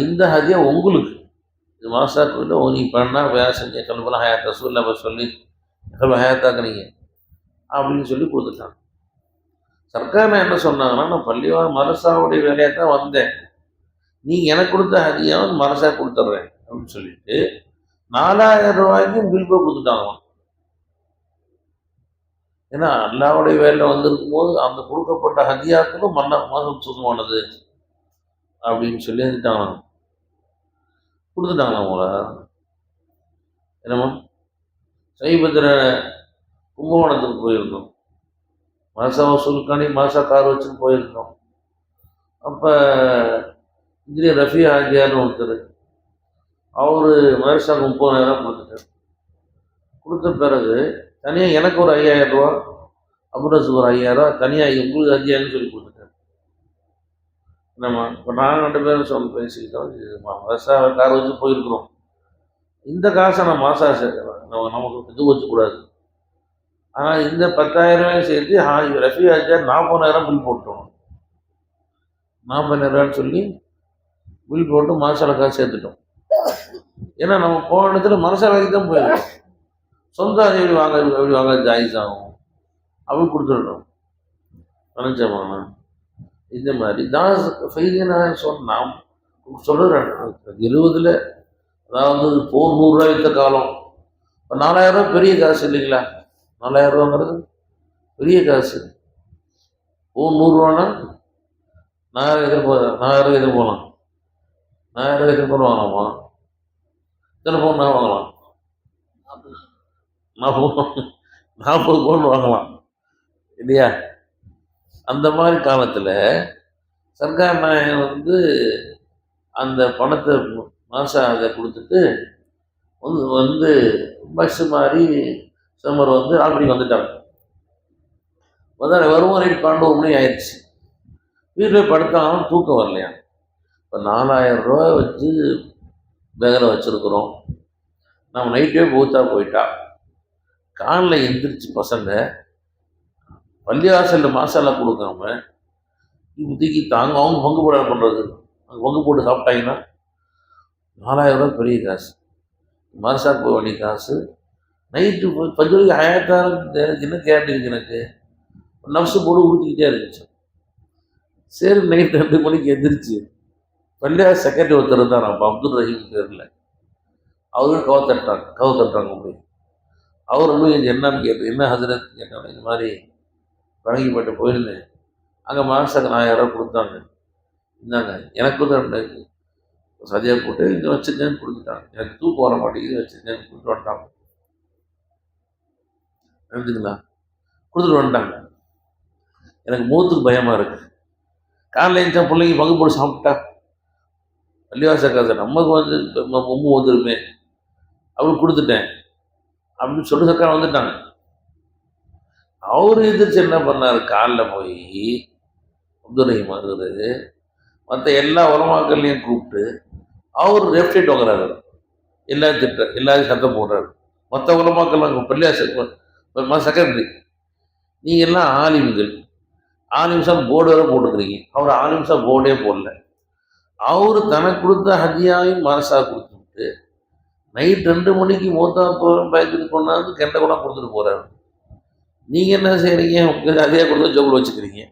Speaker 1: இந்த ஹதியா உங்களுக்கு இது மாசாக்குள்ள நீ பண்ணால் வேலை செஞ்ச கல்பெல்லாம் ஹயாத் ரசூல்லா சொல்லி கல்வ ஹயாத்தாக்குனீங்க அப்படின்னு சொல்லி கொடுத்துட்டாங்க. சர்க்கார் என்ன சொன்னாங்கன்னா, நான் பள்ளிவா மதரசாவுடைய வேலையாக தான் வந்தேன், நீ எனக்கு கொடுத்த ஹதியாவும் மதரசா கொடுத்துட்றேன் அப்படின்னு சொல்லிட்டு 4000 ரூபாய்க்கும் பில் போய் கொடுத்துட்டாங்களாம். ஏன்னா அல்லாவுடைய வேலை வந்திருக்கும் போது அந்த கொடுக்கப்பட்ட ஹதியாக்களும் மதம் சுத்தமானது அப்படின்னு சொல்லி கொடுத்துட்டாங்களாம். அவங்கள என்னமோ சமீபத்தில் கும்பகோணத்துக்கு போயிருந்தோம், மதரசா வசூலுக்காண்டி மதரசா கார் வச்சுன்னு போயிருந்தோம். அப்போ இன்ஜினியர் ரஃபி ஆஜியார்னு ஒருத்தர், அவர் மதரசாவுக்கு 30,000 கொடுத்துட்டார். கொடுத்த பிறகு தனியாக எனக்கு ஒரு 5000 ரூபா, அபுரஸுக்கு ஒரு 5000 ரூபா தனியாக உங்களுக்கு 5000 சொல்லி கொடுத்துட்டார். நம்ம இப்போ நாங்கள் 2 பேரும் சொல்லி பேசிக்கிட்டோம், மதரசா கார் வச்சு போயிருக்கிறோம், இந்த காசை நான் மாசா சேர்க்கிறேன், நமக்கு இது வச்சுக்கூடாது. ஆனால் இந்த 10,000 சேர்த்து ரஃபி ஆஜியார் 40,000 பில் போட்டோம். 40,000 சொல்லி பில் போட்டு மதரசால காசு சேர்த்துட்டோம். ஏன்னா நம்ம போன இடத்துல மதரசாலைக்கு தான் போயிருக்கோம், சொந்த அதை எப்படி வாங்க ஜாயிஸ் ஆகும் அப்படி கொடுத்துடணும் நினைச்சோம்னா. இந்த மாதிரி தான் ஃபைதியனாக சொன்னால் சொல்கிறேன். 70 அதாவது போர் 100 ரூபாய் வித்த காலம். இப்போ 4000 ரூபா பெரிய காசு இல்லைங்களா? 4000 ரூபாங்கிறது பெரிய காசு. போர் 100 ரூபான்னா 4000 எதிர்போகலாம், 4000 எதிர்போன் வாங்கலாமா? இத்தனை பவுன் நான் வாங்கலாம், 40 பவுன் வாங்கலாம் இல்லையா? அந்த மாதிரி காலத்தில் சர்க்கார் நாயகம் அந்த பணத்தை மாதம் அதை கொடுத்துட்டு பஸ்ஸு மாதிரி சம்மர் ஆல்ரெடி வந்துட்டாங்க. வருவோம் ரேட் 12 மணி ஆயிடுச்சு. வீட்டில் படுத்தாலும் தூக்கம் வரலையா? இப்போ 4000 ரூபா வச்சு பேகில் வச்சுருக்குறோம், நம்ம நைட்டே போயிட்டா காலில் எந்திரிச்சு பசங்க பள்ளிவாசலில் மசாலா கொடுக்காம இப்போதைக்கு தாங்க அவங்க பங்கு போட பண்ணுறது, அங்கே பங்கு போட்டு சாப்பிட்டாங்கன்னா 4000 ரூபா பெரிய காசு. மதரசாக்கு போக வேண்டிய காசு நைட்டு பஞ்சலிக்கு ஹயாத்தாரம் எனக்கு என்ன கேட்டுருக்கு, எனக்கு நப்சு போட்டு ஊற்றிக்கிட்டே இருந்துச்சு. சரி நைட் 2 மணிக்கு எந்திரிச்சு பள்ளியார் செக்ரட்டரி ஒருத்தர் தான், நம்ம அப்துல் ரஹீம் பேரில் அவரும் கவு தட்டுறாங்க போய் அவர் போய் என்னன்னு கேட்டு, என்ன ஹசரத் கேட்டாங்க, இந்த மாதிரி வழங்கிப்பட்டு போயிருந்தேன், அங்கே மாதத்துக்கு 1000 கொடுத்தாங்க, இந்தாங்க எனக்கு தான் சதியாக போட்டு இங்கே வச்சுருந்தேன்னு கொடுத்துட்டாங்க, எனக்கு தூக்கம் வர மாட்டேங்குது வச்சுருந்தேன்னு கொடுத்துட்டு வந்துட்டாங்க. நினைச்சுங்களா, கொடுத்துட்டு வந்துட்டாங்க. எனக்கு மூத்துக்கு பயமாக இருக்குது. காலையில் எழுந்தா பிள்ளைங்க பங்கு போட்டு சாப்பிட்டா பள்ளிவாசல் காசை நமக்கு வந்து மும்பு வந்துருமே அப்படின்னு கொடுத்துட்டேன் அப்படின்னு சொல்லி சர்க்கார் வந்துட்டாங்க. அவரு எதிர்த்து என்ன பண்ணார், காலில் போய் அப்துல் ரஹீம் ஆகுறது மற்ற எல்லா உலமாக்கள்லையும் கூப்பிட்டு அவர் ரெஃப்டேட் வாங்குறாரு, எல்லாரும் திட்டுறாரு, எல்லாரும் சத்தம் போடுறாரு. மற்ற உலமாக்கள்லாம் பள்ளிவாசல் செகண்டரி, நீங்கள் எல்லாம் ஆலிம்கள், ஆலிம்ஸா போர்டு வரை போட்டுக்கிறீங்க, அவர் ஆலிம்ஸா போர்டே போடல. அவர் தனக்கு கொடுத்த ஹதியாவையும் மனசா கொடுத்துட்டு நைட் 2 மணிக்கு மூத்தா போகிறோம் பயத்துக்கு கொண்டாந்து கெண்ட கூட கொடுத்துட்டு போகிறாரு. நீங்கள் என்ன செய்கிறீங்க, உங்களுக்கு ஹதியா கொடுத்து ஜோபில் வச்சுக்கிறீங்க.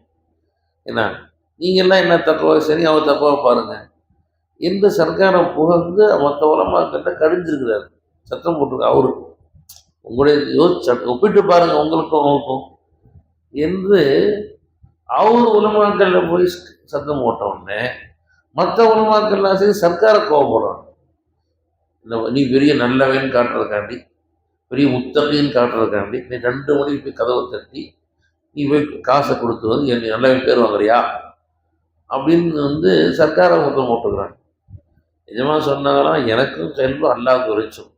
Speaker 1: என்ன நீங்கள்லாம் என்ன தப்பா சரி, அவர் தப்பாக பாருங்கள் எந்த சர்க்காரை புகழ்ந்து மற்ற உலமாக்கிட்ட கடிஞ்சிருக்கிறார், சத்தம் போட்டிருக்கு. அவரு உங்களுடைய ஒப்பிட்டு பாருங்கள் உங்களுக்கும் அவங்களுக்கும் என்று அவர் உலமாக்கல்ல போய் சத்தம் போட்ட உடனே மற்ற உலமாக்கள்லாம் சரி சர்க்காரை கோவப்படுறாங்க. நீ பெரிய நல்லவன் காட்டுறதுக்காண்டி, பெரிய முத்தகைன்னு காட்டுறதுக்காண்டி நீ 2 மணிக்கு போய் கதவை தட்டி நீ போய் காசை கொடுத்து வந்து என் நல்லவன் பேர் வாங்குறியா அப்படின்னு வந்து சர்க்காரை முத்தம் போட்டுக்கிறாங்க. நிஜமாக சொன்னாங்களாம், எனக்கும் செல்வம் அல்லாவுக்கு வரைச்சும்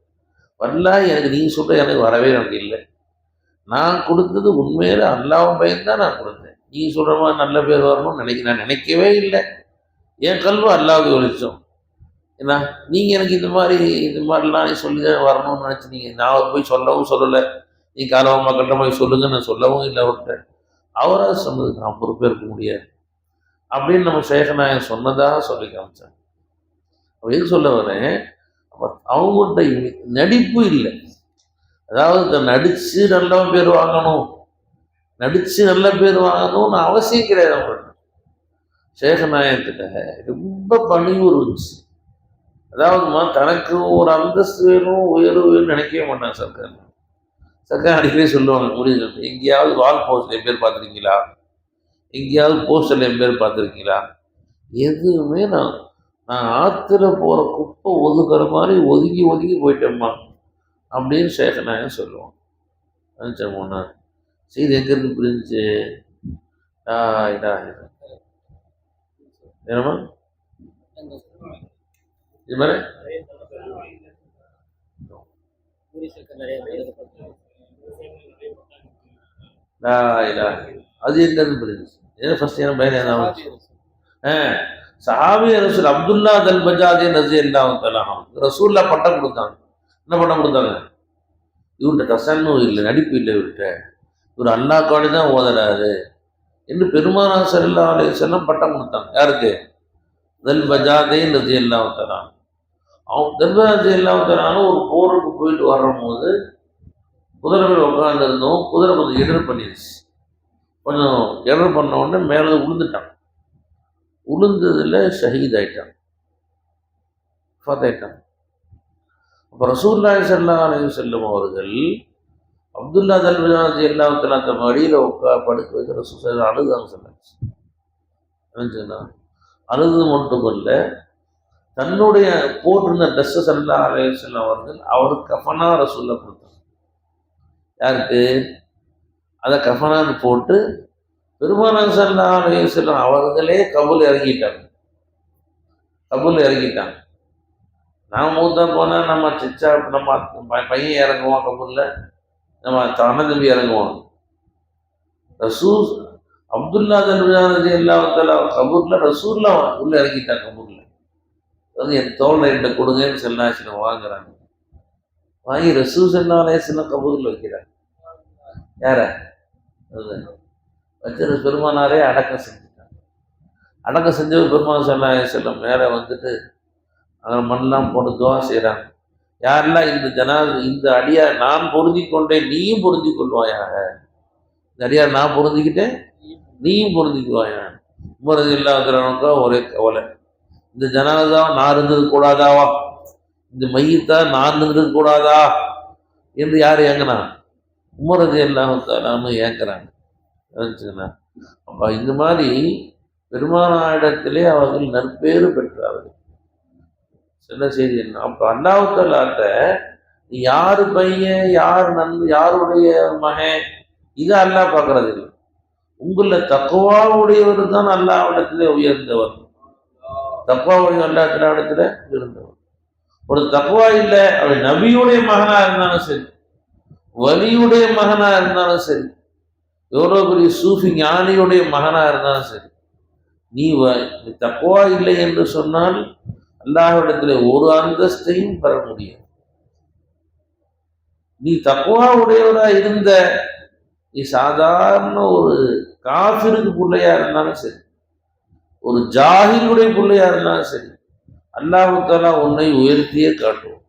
Speaker 1: வரலா, எனக்கு நீங்கள் சொல்கிற எனக்கு வரவே எனக்கு இல்லை. நான் கொடுத்தது உண்மையில அல்லாவும் பயன்தான் நான் கொடுத்தேன். நீங்கள் சொல்கிற மாதிரி நல்ல பேர் வரணும்னு நான் நினைக்கவே இல்லை. என் கல்வி அல்லாவுக்கு வெளிச்சம். ஏன்னா நீங்கள் எனக்கு இந்த மாதிரிலாம் நீ சொல்லி தான் வரணும்னு நினச்சினீங்க. நான் அவர் போய் சொல்லவும் சொல்லலை, நீ காலவமா கட்ட போய் சொல்லுங்கன்னு நான் சொல்லவும் இல்லை அவர்கிட்ட. அவராக சொன்னது நான் பொறுப்பேற்க முடியாது அப்படின்னு நம்ம சேகநாயகன் சொன்னதாக சொல்லி காமிச்சாங்க. எது சொல்ல வரேன், அவங்கள்ட்ட நடிப்பு இல்லை. அதாவது நடித்து நல்ல பேர் வாங்கணும், நடித்து நல்ல பேர் வாங்கணும்னு அவசியம் கிடையாது. அவங்கள்ட்ட சேகநாயகத்திட்ட ரொம்ப பணிவு இருந்துச்சு. அதாவதுமா தனக்கு ஒரு அந்தஸ்து வேணும், உயர்வு வேணும்னு நினைக்கவே மாட்டாங்க சர்க்கார். சர்க்கார் அடிக்கடி சொல்லுவாங்க, முடியல எங்கேயாவது வால் போஸ்டர் என் பேர் பார்த்துருக்கீங்களா, எங்கேயாவது போஸ்டரில் என் பேர் பார்த்துருக்கீங்களா, எதுவுமே நான் ஆற்றுல போகிற குப்பை ஒதுக்குற மாதிரி ஒதுங்கி ஒதுங்கி போயிட்டேம்மா அப்படின்னு சேகநாயகன் சொல்லுவான். நினச்சேன் போனார் செய்தி எங்கேருந்து புரிஞ்சு என்னம்மா இது மாதிரி அது எங்கேருந்து புரிஞ்சுச்சு. ஏன்னா ஃபர்ஸ்ட் என்ன பயன் என்ன சஹாபி ரசூல் அப்துல்லா தல் பஜாஜி ரஸி அல்லாஹு தஆலா ரசூல்லா பட்டம் கொடுத்தாங்க. என்ன பட்டம் கொடுத்தாங்க, இவர்கிட்ட கசன்னும் இல்லை, நடிப்பு இல்லை, இவர்கிட்ட இவர் அல்லாஹ்க்காண்டி தான் ஓதுறாரு என்று பெருமானார் ஸல்லல்லாஹு அலைஹி வஸல்லம் பட்டம் கொடுத்தாங்க. யாருக்கு, தல் பஜாஜி ரஸி அல்லாஹு தஆலா. அவங்க தல் பஜாஜி அல்லாஹு தஆலா ஒரு போருக்கு போயிட்டு வரும்போது குதிரை மேலே உட்காந்துருந்தோம், குதிரை கொஞ்சம் எதிர் பண்ணிடுச்சு. கொஞ்சம் எதிர் பண்ண உடனே மேலே விழுந்துட்டான். உளுந்ததில் ஷஹீத் ஆயிட்டான், ஆயிட்டான். அப்போ ரசூலுல்லாஹி ஸல்லல்லாஹு அலைஹி வஸல்லம் அவர்கள் அப்துல்லா தல் பஜாஜி அல்லாஹு தஆலா அந்த மடியில் படுக்க வச்சு ரசூல் அழுதாங்க சொன்னாச்சு. நினைச்சுன்னா அழுது மட்டுமல்ல, தன்னுடைய போட்டிருந்த ட்ரெஸ்ஸை ஸல்லல்லாஹு அலைஹி வஸல்லம் அவர்கள் அவருக்கு கஃபனா ரசூலுல்லாஹ் கொடுத்தாங்க. யாருக்கு, அதை கஃபனான்னு போட்டு பெருமானார் ஸல்லல்லாஹு அலைஹி வஸல்லம் அவர்களே கபூல் இறங்கிட்டாங்க. நான் மூத்தா போனால் நம்ம சிச்சா நம்ம பையன் இறங்குவான் கபூரில், நம்ம அண்ணன் தம்பி இறங்குவான். ரசூல் அப்துல்லா தல் பஜாஜி அல்லாஹு தஆலா கபூரில் ரசூல்லா உள்ள இறங்கிட்டாங்க. கபூரில் அதாவது என் தோல் ரெண்டு கொடுங்கன்னு ஸல்லல்லாஹு வாங்குறாங்க. வாங்கி ரசூல் ஸல்லல்லாஹு அலைஹி வஸல்லம் கபூரில் வைக்கிறாங்க. யார வச்சு பெருமானாரே அடக்கம் செஞ்சுட்டாங்க. அடக்கம் செஞ்சது பெருமானார் ஸல்லல்லாஹு அலைஹி வஸல்லம் மேலே வந்துட்டு அங்கே மண்ணெலாம் போட்டு துவா செய்கிறாங்க. யாரெல்லாம் இந்த அடியார் நான் பொருந்தி கொண்டேன் நீயும் பொருந்தி கொள்வாயாக, இந்த அடியார் நான் பொருந்திக்கிட்டேன் நீயும் பொருந்திக்குவாயா. உமர் இல்லாதவனுக்கா ஒரே கவலை, இந்த ஜனாதா நான் இருந்தது கூடாதாவா, இந்த மையத்தா நான் இருந்தது கூடாதா என்று யார் ஏங்கினான்? உமர் ரலியல்லாஹு தஆலா அன்ஹு ஏங்குறாங்க. புரிஞ்சுங்களா? அப்ப இந்த மாதிரி பெருமானாரிடத்திலே அவர்கள் நற்பேறு பெற்றார்கள். சின்ன செய்தி என்ன? அப்ப அல்லாஹ் தஆலாட்ட நீ யாரு பையன், யாருடைய மகன், இதை அல்லாஹ் பார்க்கறது இல்லை. உங்கள தக்குவா உடையவர் தான் அல்லாஹ்விடத்திலே உயர்ந்தவர். தக்குவா உடைய அல்லாஹ்விடத்திலே உயர்ந்தவர். ஒரு தக்குவா இல்லை, அவர் நபியுடைய மகனா இருந்தாலும் சரி, வலியுடைய மகனா இருந்தாலும் சரி, எவ்வளோ பெரிய சூஃபி ஞானியுடைய மகனா இருந்தாலும் சரி, நீ தக்குவா இல்லை என்று சொன்னால் அல்லாஹ்விடத்திலே ஒரு அந்தஸ்தையும் பெற முடியும். நீ தக்குவா உடையவரா இருந்த, நீ சாதாரண ஒரு காஃபிருக்கு பிள்ளையா இருந்தாலும் சரி, ஒரு ஜாஹிலுடைய பிள்ளையா இருந்தாலும் சரி, அல்லாஹ் தஆலா உன்னை உயர்த்தியே காட்டுவோம்.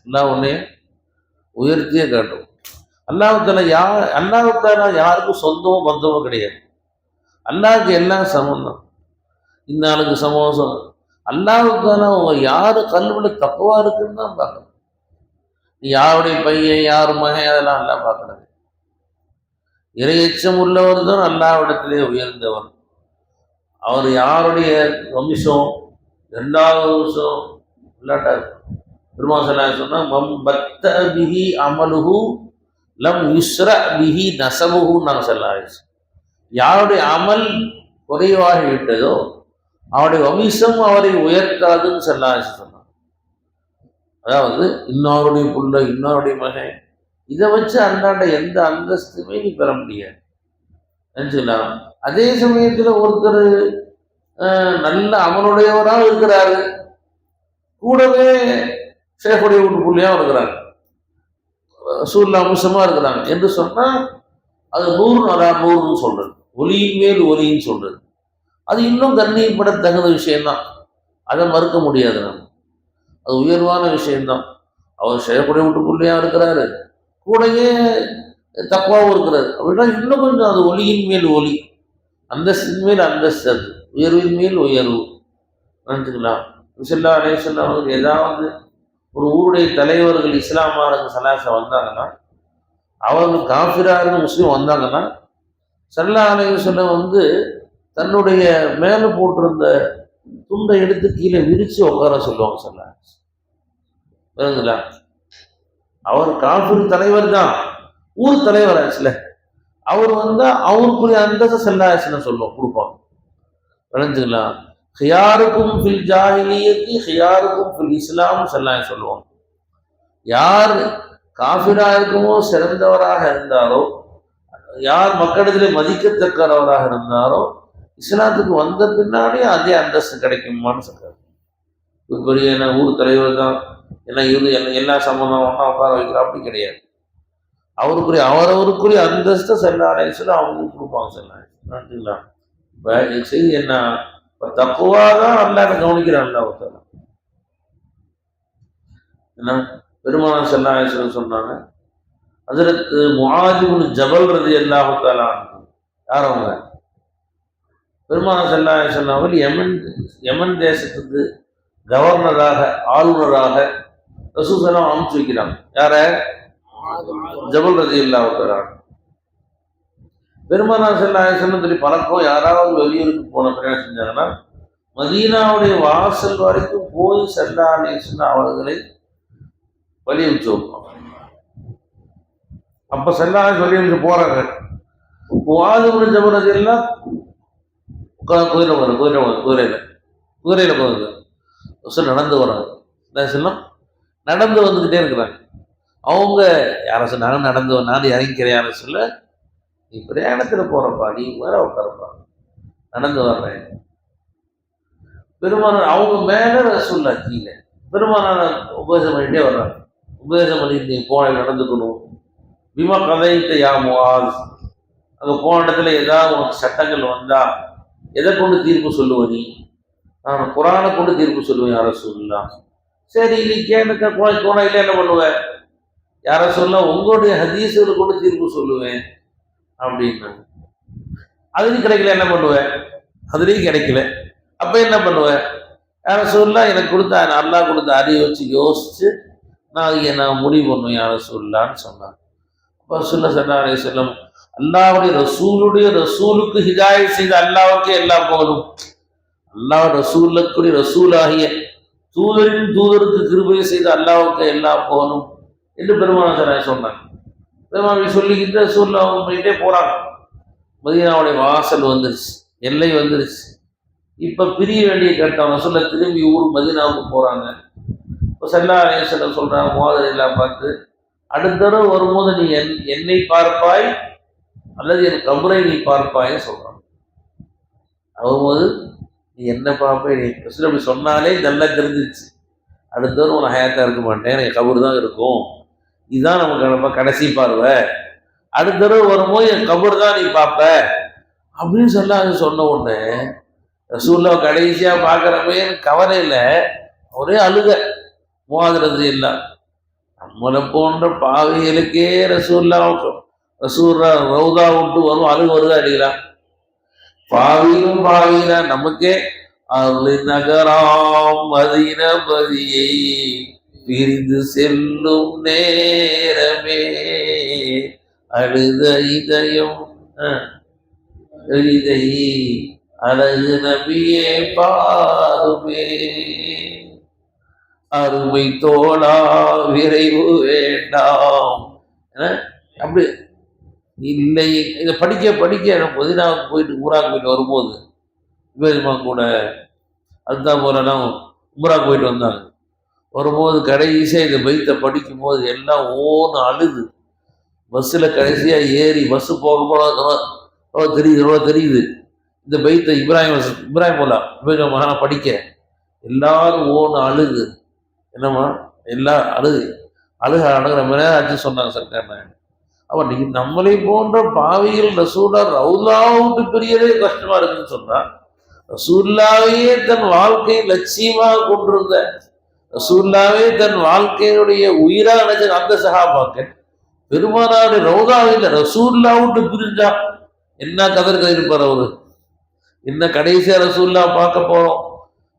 Speaker 1: அல்லாஹ் உன்னை உயர்த்தியே காட்டுவோம். அல்லாஹ் தஆலா யாருக்கும் சொந்தமோ பந்தமோ கிடையாது. அல்லாஹ்க்கு எல்லாம் சமம் தான். இந்த ஆளுக்கு சமம். அல்லாஹ் தஆலா யாரு கல்வில தக்குவா இருக்குன்னு தான் பார்க்கணும். நீ யாருடைய பையன், யார் மகன், அதெல்லாம் அல்லாஹ் பார்க்கறது. இறையச்சம் உள்ளவர் தான் அல்லாஹ்விடத்திலே உயர்ந்தவர். அவர் யாருடைய வம்சம், இரண்டாவது வம்சம் இல்லாட்டா பெருமாள் ஸல்லல்லாஹு அலைஹி வஸல்லம் மம் பத்த பிஹி அமலுஹு லம் யுஸ்ர பிஹி நஸபுஹு நாங்க ஸல்லல்லாஹு அலைஹி வஸல்லம். யாருடைய அமல் குறைவாகி விட்டதோ அவருடைய வம்சம் அவரை உயர்த்தாதுன்னு ஸல்லல்லாஹு அலைஹி வஸல்லம். அதாவது இன்னொருடைய புள்ள, இன்னொருடைய மகன், இதை வச்சு அந்தாண்ட எந்த அந்தஸ்துமே நீ பெற முடியாது நினைச்சுக்கலாம். அதே சமயத்தில் ஒருத்தர் நல்ல அமலுடையவராக இருக்கிறாரு, கூடவே ஷேக்குடைய வீட்டு புள்ளியாக இருக்கிறாங்க, ரசூலுல்லாஹ் அம்சமாக இருக்கிறாங்க என்று சொன்னால் அது 100 அலா 100ன்னு சொல்றது, ஒலியின் மேல் ஒலின்னு சொல்றது. அது இன்னும் கண்ணியப்பட தகுந்த விஷயம்தான், அதை மறுக்க முடியாது. நம்ம அது உயர்வான விஷயம்தான். அவர் ஷேக்குடைய வீட்டு புள்ளியாக இருக்கிறாரு, கூடயே தக்குவாவும் இருக்கிறாரு அப்படின்னா இன்னும் கொஞ்சம் அது ஒலியின் மேல் ஒலி, அந்தஸ்தின் மேல் அந்தஸ்து, அது உயர்வின் மேல் உயர்வு நினைச்சுக்கலாம். ஸல்லல்லாஹு அலைஹி வஸல்லம் அவர்கள் ஏதாவது ஒரு ஊருடைய தலைவர்கள் இஸ்லாமாருக்கு சலாச வந்தாங்கன்னா, அவர்கள் காஃபிராக முஸ்லீம் வந்தாங்கன்னா, ஸல்லல்லாஹு அலைஹி வஸல்லம் தன்னுடைய மேலே போட்டிருந்த துண்டை எடுத்து கீழே விரிச்சு உட்கார சொல்லுவாங்க. சொல்லுங்களா, அவர் காஃபிர் தலைவர் தான், ஊர் தலைவர் ஆச்சுல, அவர் அவருக்குரிய அந்தஸ்தை ஸல்லல்லாஹு அலைஹி வஸல்லம் சொல்லுவோம், கொடுப்பாங்க. விளைஞ்சுங்களா, ஹியாருக்கும் ஃபில் ஜாஹிலியத்தி ஹியாருக்கும் ஃபில் இஸ்லாம் ஸல்லல்லாஹு அலைஹி சொல்லுவாங்க. யார் காஃபிராக இருக்குமோ சிறந்தவராக இருந்தாரோ, யார் மக்களிடத்தில் மதிக்கத்தக்கவராக இருந்தாரோ, இஸ்லாத்துக்கு வந்த பின்னாடி அதே அந்தஸ்து கிடைக்குமான்னு சொல்றாரு. பெரிய ஊர் தலைவர் தான், ஏன்னா இவரு எல்லா சம்பந்தம் ஒன்றா உட்கார வைக்கிறோம் அப்படி கிடையாது. அவரவருக்குரிய அந்தஸ்தை ஸல்லல்லாஹு அலைஹி வஸல்லம் அவங்களுக்கு கொடுப்பாங்க. ஸல்லல்லாஹு இப்போ செய்தி என்ன, இப்போ தக்குவாதான் அல்லாஹ் கவனிக்கிறான். அல்லாஹ் தஆலா என்ன பெருமானார் ஸல்லல்லாஹு அலைஹி வஸல்லம் சொன்னாங்க, ஹஜ்ரத் முஆத் இப்னு ஜபல் ரலியல்லாஹு தஆலா அன்ஹு, யார் அவங்க? பெருமானார் ஸல்லல்லாஹு அலைஹி வஸல்லம் அவர்கள் யமன் தேசத்துக்கு கவர்னராக, ஆளுநராக ரசூல் ஸல்லல்லாஹு அனுப்பிச்சு வைக்கிறாங்க. யார? ஜபல் ரலியல்லாஹு தஆலா. பெருமானார் ஸல்லல்லாஹு அலைஹி வஸல்லம் பழக்கம், யாராவது வெளியூருக்கு போன பிரயாணம் செஞ்சாங்கன்னா மதீனாவுடைய வாசல் வரைக்கும் போய் ஸல்லல்லாஹு அலைஹி வஸல்லம் அவர்களை வழி அனுப்பிச்சு வைப்பாங்க. அப்போ ஸல்லல்லாஹு அலைஹி வஸல்லம் வழி அனுப்பிச்சு போறாங்க. முஆத் இப்னு ஜபல் ரலியல்லாஹு குதிரையில் போகுது, நடந்து வராங்க. என்ன சொன்னோம், நடந்து வந்துக்கிட்டே இருக்கிறாங்க. அவங்க யாரை சொன்னாங்க, நான் இறங்கிக்கிறேன், யாரை சொல்ல, நீ பிரயாணத்தில் போகிறப்பா, நீ வேற உட்காரப்பா, நடந்து வர்றேன். பெருமானார் அவங்க மேலே ரசூலுல்லாஹ் கீழே, பெருமானார் உபதேசம் பண்ணிகிட்டே வர்றாங்க. உபதேசம் பண்ணிட்டு நீ போன நடந்துக்கணும். பிமா கதைத்த யா முஆஸ், அங்கே போன இடத்துல ஏதாவது உனக்கு சட்டங்கள் வந்தா எதை கொண்டு தீர்ப்பு சொல்லுவ நீ? நான் குரானை கொண்டு தீர்ப்பு சொல்லுவேன் யார சொல்லலாம். சரி, நீ கேட்க கோணையில் என்ன பண்ணுவேன் யார சொல்ல, உங்களுடைய ஹதீஸுகளை கொண்டு தீர்ப்பு சொல்லுவேன் அப்படின்னாங்க. அதுலேயும் கிடைக்கல, என்ன பண்ணுவேன்? அதுலேயும் கிடைக்கல, அப்போ என்ன பண்ணுவேன்? யார சொல்லலாம், எனக்கு கொடுத்த அல்லாஹ் கொடுத்த அறிவை வச்சு யோசிச்சு நான் அதை நான் முடிவு பண்ணுவேன் யார சொல்லலான்னு சொன்னாங்க. அப்போ ரசூலுல்லாஹி ஸல்லல்லாஹு அலைஹி வஸல்லம், அல்லாஹ்வுடைய ரசூலுக்கு ஹிதாயத் செய்த அல்லாஹ்வுக்கே எல்லாம் போதும். அல்லாஹ் ரசூலுக்குரிய ரசூலாகிய தூதருக்கு கிருபை செய்த அல்லாஹ்வுக்கு எல்லாம் போகணும் என்று பெருமானார் சொன்னாங்க. பெருமானார் சொல்லிக்கிட்டு ரசூலுல்லாஹ் அவங்க போயிட்டே போறாங்க. மதீனாவுடைய வாசல் வந்துருச்சு, எல்லை வந்துருச்சு. இப்ப பிரிய வேண்டிய கட்டம். ரசூலுல்லாஹ் திரும்பி ஊர் மதீனாவுக்கு போறாங்க. இப்போ ஸல்லல்லாஹு அலைஹி வஸல்லம் சொல்றாங்க முஆத் எல்லாம் பார்த்து, அடுத்த தடவை வரும்போது நீ என்னை பார்ப்பாய் அல்லது என் கபரை நீ பார்ப்பாய்ன்னு சொல்றாங்க. வரும்போது நீ என்ன பார்ப்ப, நீ அப்படி சொன்னாலே நல்லா தெரிஞ்சிருச்சு, அடுத்த தடவை உன் ஹயாத்தா இருக்க மாட்டேன், எனக்கு கபர் தான் இருக்கும், இதுதான் நமக்கு கடைசி பார்வை, அடுத்த தடவை வரும்போது என் கபர் தான் நீ பார்ப்ப அப்படின்னு சொன்ன உடனே ரசூலுல்லாஹ் கடைசியா பார்க்குறப்ப கவலை இல்லை, ஒரே அழுக. முஆத் இல்லை நம்மளை போன்ற பாவிகளுக்கே ரசூலுல்லாஹ் ரவுதா விட்டு வரும் அழுக வருதா அடிக்கலாம். பாவியில நமக்கே அருள் நகராம் மதீனபதியை பிரிந்து செல்லும் நேரமே அழுத இதயம் இதை அழகு நபியே பாருமே, அருமை தோழா விரைவு வேண்டாம். அப்படி இல்லை இதை படிக்க மதீனாவுக்கு போயிட்டு ஊராக்கு போயிட்டு வரும்போது இவருமா கூட அதுதான் போலாம் உம்ராக்கு போயிட்டு வந்தாங்க. வரும்போது கடைசியாக இந்த பைத்தை படிக்கும் போது எல்லாம் ஓன்னு அழுது. பஸ்ஸில் கடைசியாக ஏறி பஸ்ஸு போக தெரியுது இந்த பைத்தை இப்ராஹிம் போலா மகனா படிக்க எல்லாரும் ஓன்னு அழுது. என்னம்மா எல்லாம் அழுகிற மாதிரி ஆச்சு சொன்னாங்க சர்க்கார். அவன் நீ நம்மளை போன்ற பாவிகள் ரசூலுல்லாஹ் ரவுலா விட்டு பெரியதே கஷ்டமா இருக்குன்னு சொன்னா, ரசூலுல்லாஹ்வையே தன் வாழ்க்கையை லட்சியமாக கொண்டிருந்த, ரசூலுல்லாஹ்வே தன் வாழ்க்கையினுடைய உயிரா நினைச்ச அந்த சஹாபாக்கள் பெருமானாருடைய ரவுதாவில் ரசூலுல்லாஹ் விட்டு பிரிஞ்சா என்ன கதர் இருப்பார் அவரு. என்ன கடைசியா ரசூலுல்லாஹ் பார்க்க போறோம்,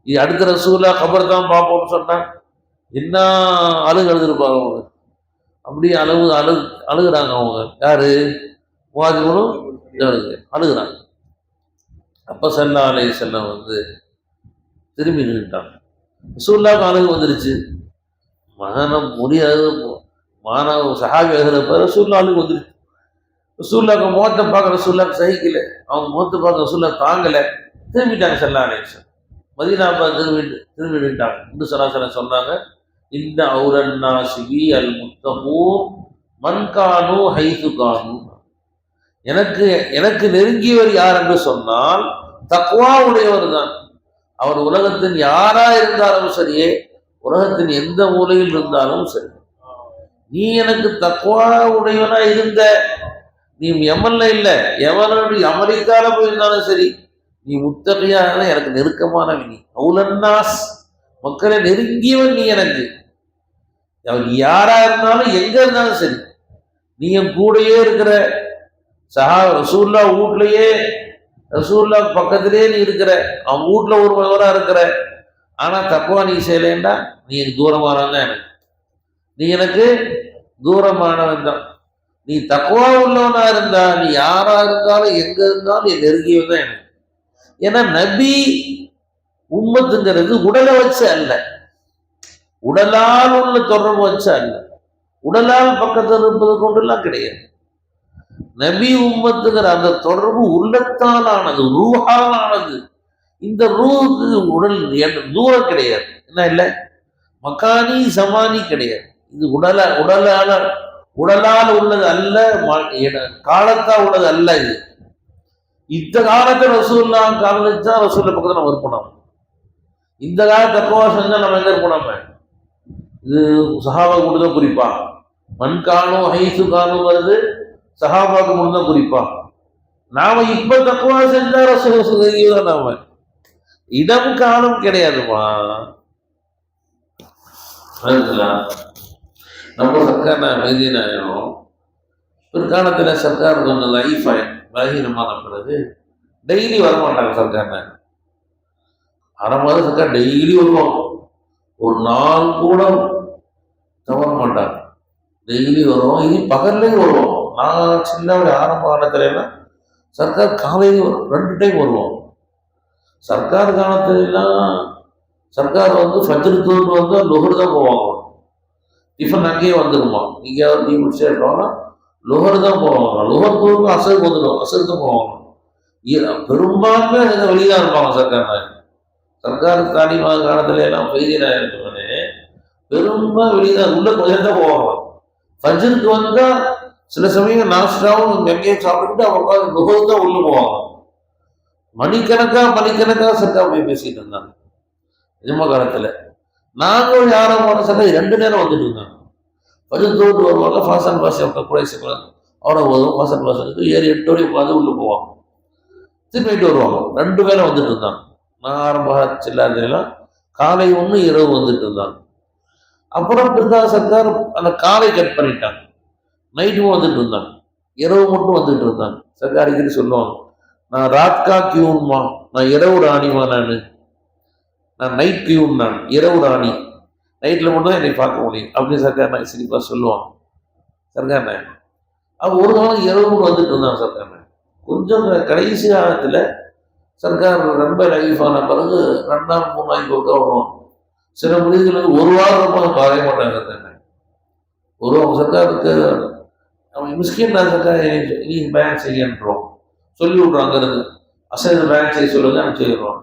Speaker 1: அடுத்த ரசூலுல்லாஹ் கபர் தான் பார்ப்போம்னு சொன்னா என்ன அழுதுருப்பாங்க அவங்க. அப்படியே அழுகுறாங்க அவங்க. யாரு? முஆதுகளும் அழுகுறாங்க. அப்ப ஸல்லல்லாஹு அலைஹி வஸல்லம் திரும்பி நின்றுட்டாங்க. ரசூலுல்லாஹ்க்கு அழுகு வந்துருச்சு. மகனம் முடியாது, மாணவ சஹாபி அழுகிறப்ப ரசூலுல்லாஹ் அழுகு வந்துருச்சு. ரசூலுல்லாஹ்க்கு முகத்தை பார்க்க ரசூலுல்லாஹ்க்கு சகிக்கல, அவங்க முகத்தை பார்க்க ரசூலுல்லாஹ் தாங்கல, திரும்பிட்டாங்க. ஸல்லல்லாஹு அலைஹி வஸல்லம் மதீனா திரும்பி நின்றாங்க. இன்னும் ஸல்லல்லாஹு சொன்னாங்க, இந்த அவுரன்னாசிபி அல் முத்தகூன் மன்கானு ஹைது கானு, எனக்கு நெருங்கியவர் யார் என்று சொன்னால் தக்வா உடையவர் தான். அவர் உலகத்தின் யாரா இருந்தாலும் சரியே, உலகத்தின் எந்த மூலையில் இருந்தாலும் சரி, நீ எனக்கு தக்வா உடையவனா இருந்த, நீ யமன்ல இல்லை, எவனுடைய அமெரிக்கால போயிருந்தாலும் சரி, நீ முத்தகையான எனக்கு நெருக்கமானவன். நீ அவுலன்னாஸ் மக்களை நெருங்கியவன் நீ எனக்கு. அவன் யாரா இருந்தாலும் எங்க இருந்தாலும் சரி, நீ என் கூடயே இருக்கிற. ரசூலுல்லாஹ் வீட்லயே, ரசூலுல்லாஹ் பக்கத்திலே நீ இருக்கிற, அவன் வீட்டுல ஒருவரா இருக்கிற. ஆனா தக்குவா நீ செய்யலேண்டா நீ எனக்கு தூரமானவன் தான். நீ எனக்கு தூரமானவன் தான். நீ தக்குவா உள்ளவனா இருந்தா, நீ யாரா இருந்தாலும் எங்க இருந்தாலும் என் நெருங்கியவன் தான் எனக்கு. ஏன்னா நபி உம்மத்துங்கிறது உடலை வச்சு அல்ல, உடலால் உள்ள தொடர்பு வச்சு அல்ல, உடலால் பக்கத்தில் இருப்பது கொண்டுலாம் கிடையாது. நபி உம்மத்துங்கிற அந்த தொடர்பு உள்ளத்தால் ஆனது, ரூஹால் ஆனது. இந்த ரூஹுக்கு உடல் தூரம் கிடையாது, என்ன இல்லை மக்கானி சமானி கிடையாது. இது உடலால் உள்ளது அல்ல, காலத்தால் உள்ளது அல்ல. இது இந்த காலத்தை ரசூலுல்லாஹ் காலத்தா ரசூலுல்லாஹ் பக்கத்தில் நம்ம இருப்போம். இந்த காலத்தை தக்குவா செஞ்சா நம்ம எங்க இருப்போம்? இது சஹாபா மட்டும்தான் குறிப்பா. மன்கானும் ஹைசு கானும் வருது, சஹாபாக்கு மட்டும்தான் குறிப்பா. நாம இப்ப தக்குவா செஞ்சா ரசூலுல்லாஹ் நாம இடம் காலம் கிடையாதுமா. நம்ம சர்க்கார் மெதினாயும் பிற்காலத்தில் சர்க்கார் கொஞ்சம் லைஃபாய் பலகீனமான பிறகு டெய்லி வரமாட்டாங்க சர்க்கார். அரை மாதம் சர்க்கார் டெய்லி வருவாங்க. ஒரு நாள் கூட தவற மாட்டாங்க. டெய்லி வருவோம். இனி பகல்லையும் வருவோம். நான் சின்ன ஆரம்ப காலத்துல எல்லாம் சர்க்கார் காலையில் 2 டைம் வருவோம். சர்க்கார் காலத்துலலாம் சர்க்கார் வந்து ஃபஜ்ர் தொழுது வந்தா லுஹர் தான் போவாங்க. டிஃபன் அங்கேயே வந்துருமா. எங்கேயாவது டீ குடிச்சே இருப்பாங்கன்னா லுஹர் தான் போவாங்க. லுஹர் தொழுது அசருக்கு வந்துடும். அசருக்கு தான் போவாங்க. பெரும்பான்மை வெளியே தான் இருப்பாங்க சர்க்கார் நாயகம். சர்க்கார் தாலிமா காலத்துல எல்லாம் பெய்தி நாயகத்துவனே பெரும்பாலும் வெளியே தான் உள்ள கொஞ்சம் தான் போவாங்க. ஃபஜ்ருக்கு வந்தா சில சமயம் நாஸ்டாவும் எங்கேயும் சாப்பிட்டுட்டு அவங்க உட்காந்து லுஹர் தான் உள்ள போவாங்க. மணிக்கணக்கா சர்க்கார் போய் பேசிட்டு இருந்தாங்க நிஜம காலத்துல. நாங்கள் யாரும் போன சர்க்கார் 2 நேரம் வந்துட்டு இருந்தாங்க. ஃபஜ்ர் தொழுது வருவாங்க. ஃபாசன் பாஷா குறைசி அவரை வரும். ஃபாசன் பாஷனுக்கு 7-8 வரையும் உட்காந்து உள்ள போவாங்க. திரும்பிட்டு வருவாங்க. 2 வேளை வந்துட்டு இருந்தாங்க. நான் ஆரம்ப செல்லாதெல்லாம் காலை ஒன்று இரவு வந்துட்டு இருந்தாங்க. அப்புறம் பிறந்தா சர்க்கார் அந்த காலை கட் பண்ணிட்டாங்க. நைட்டும் வந்துட்டு இருந்தாங்க. இரவு மட்டும் வந்துட்டு இருந்தாங்க. சர்க்கார் அடிக்கடி சொல்லுவாங்க, நான் ராத்கா கியூன்மா, நான் இரவு ராணிமா, நான் நைட் கியூன், நான் இரவு ராணி, நைட்டில் மட்டும் தான் என்னை பார்க்க முடியும் அப்படின்னு சர்க்கார் நாயக் சிரிப்பா சொல்லுவாங்க. சர்க்கார் நாயக் அவங்க ஒரு காலம் இரவு மட்டும் வந்துட்டு இருந்தாங்க. சர்க்கார் நாயக் கொஞ்சம் கடைசி காலத்தில் சர்க்கார் ரொம்ப லைஃபான பிறகு 2 நாள் 3 நாளைக்கு ஒருக்கா வருவாங்க. சில மனிதர்களுக்கு 1 வாரம் ரொம்ப வரைய மாட்டாங்க. சர்க்கார் ஒரு அவங்க சர்க்காருக்கு அவங்க மிஸ்கின் சர்க்கார் நீ பேங்க் செய்யன்றோம் சொல்லி விட்றாங்க. அசைது பேங்க் செய்ய சொல்லுங்க அனுப்பிச்சு வைக்கிறோம்.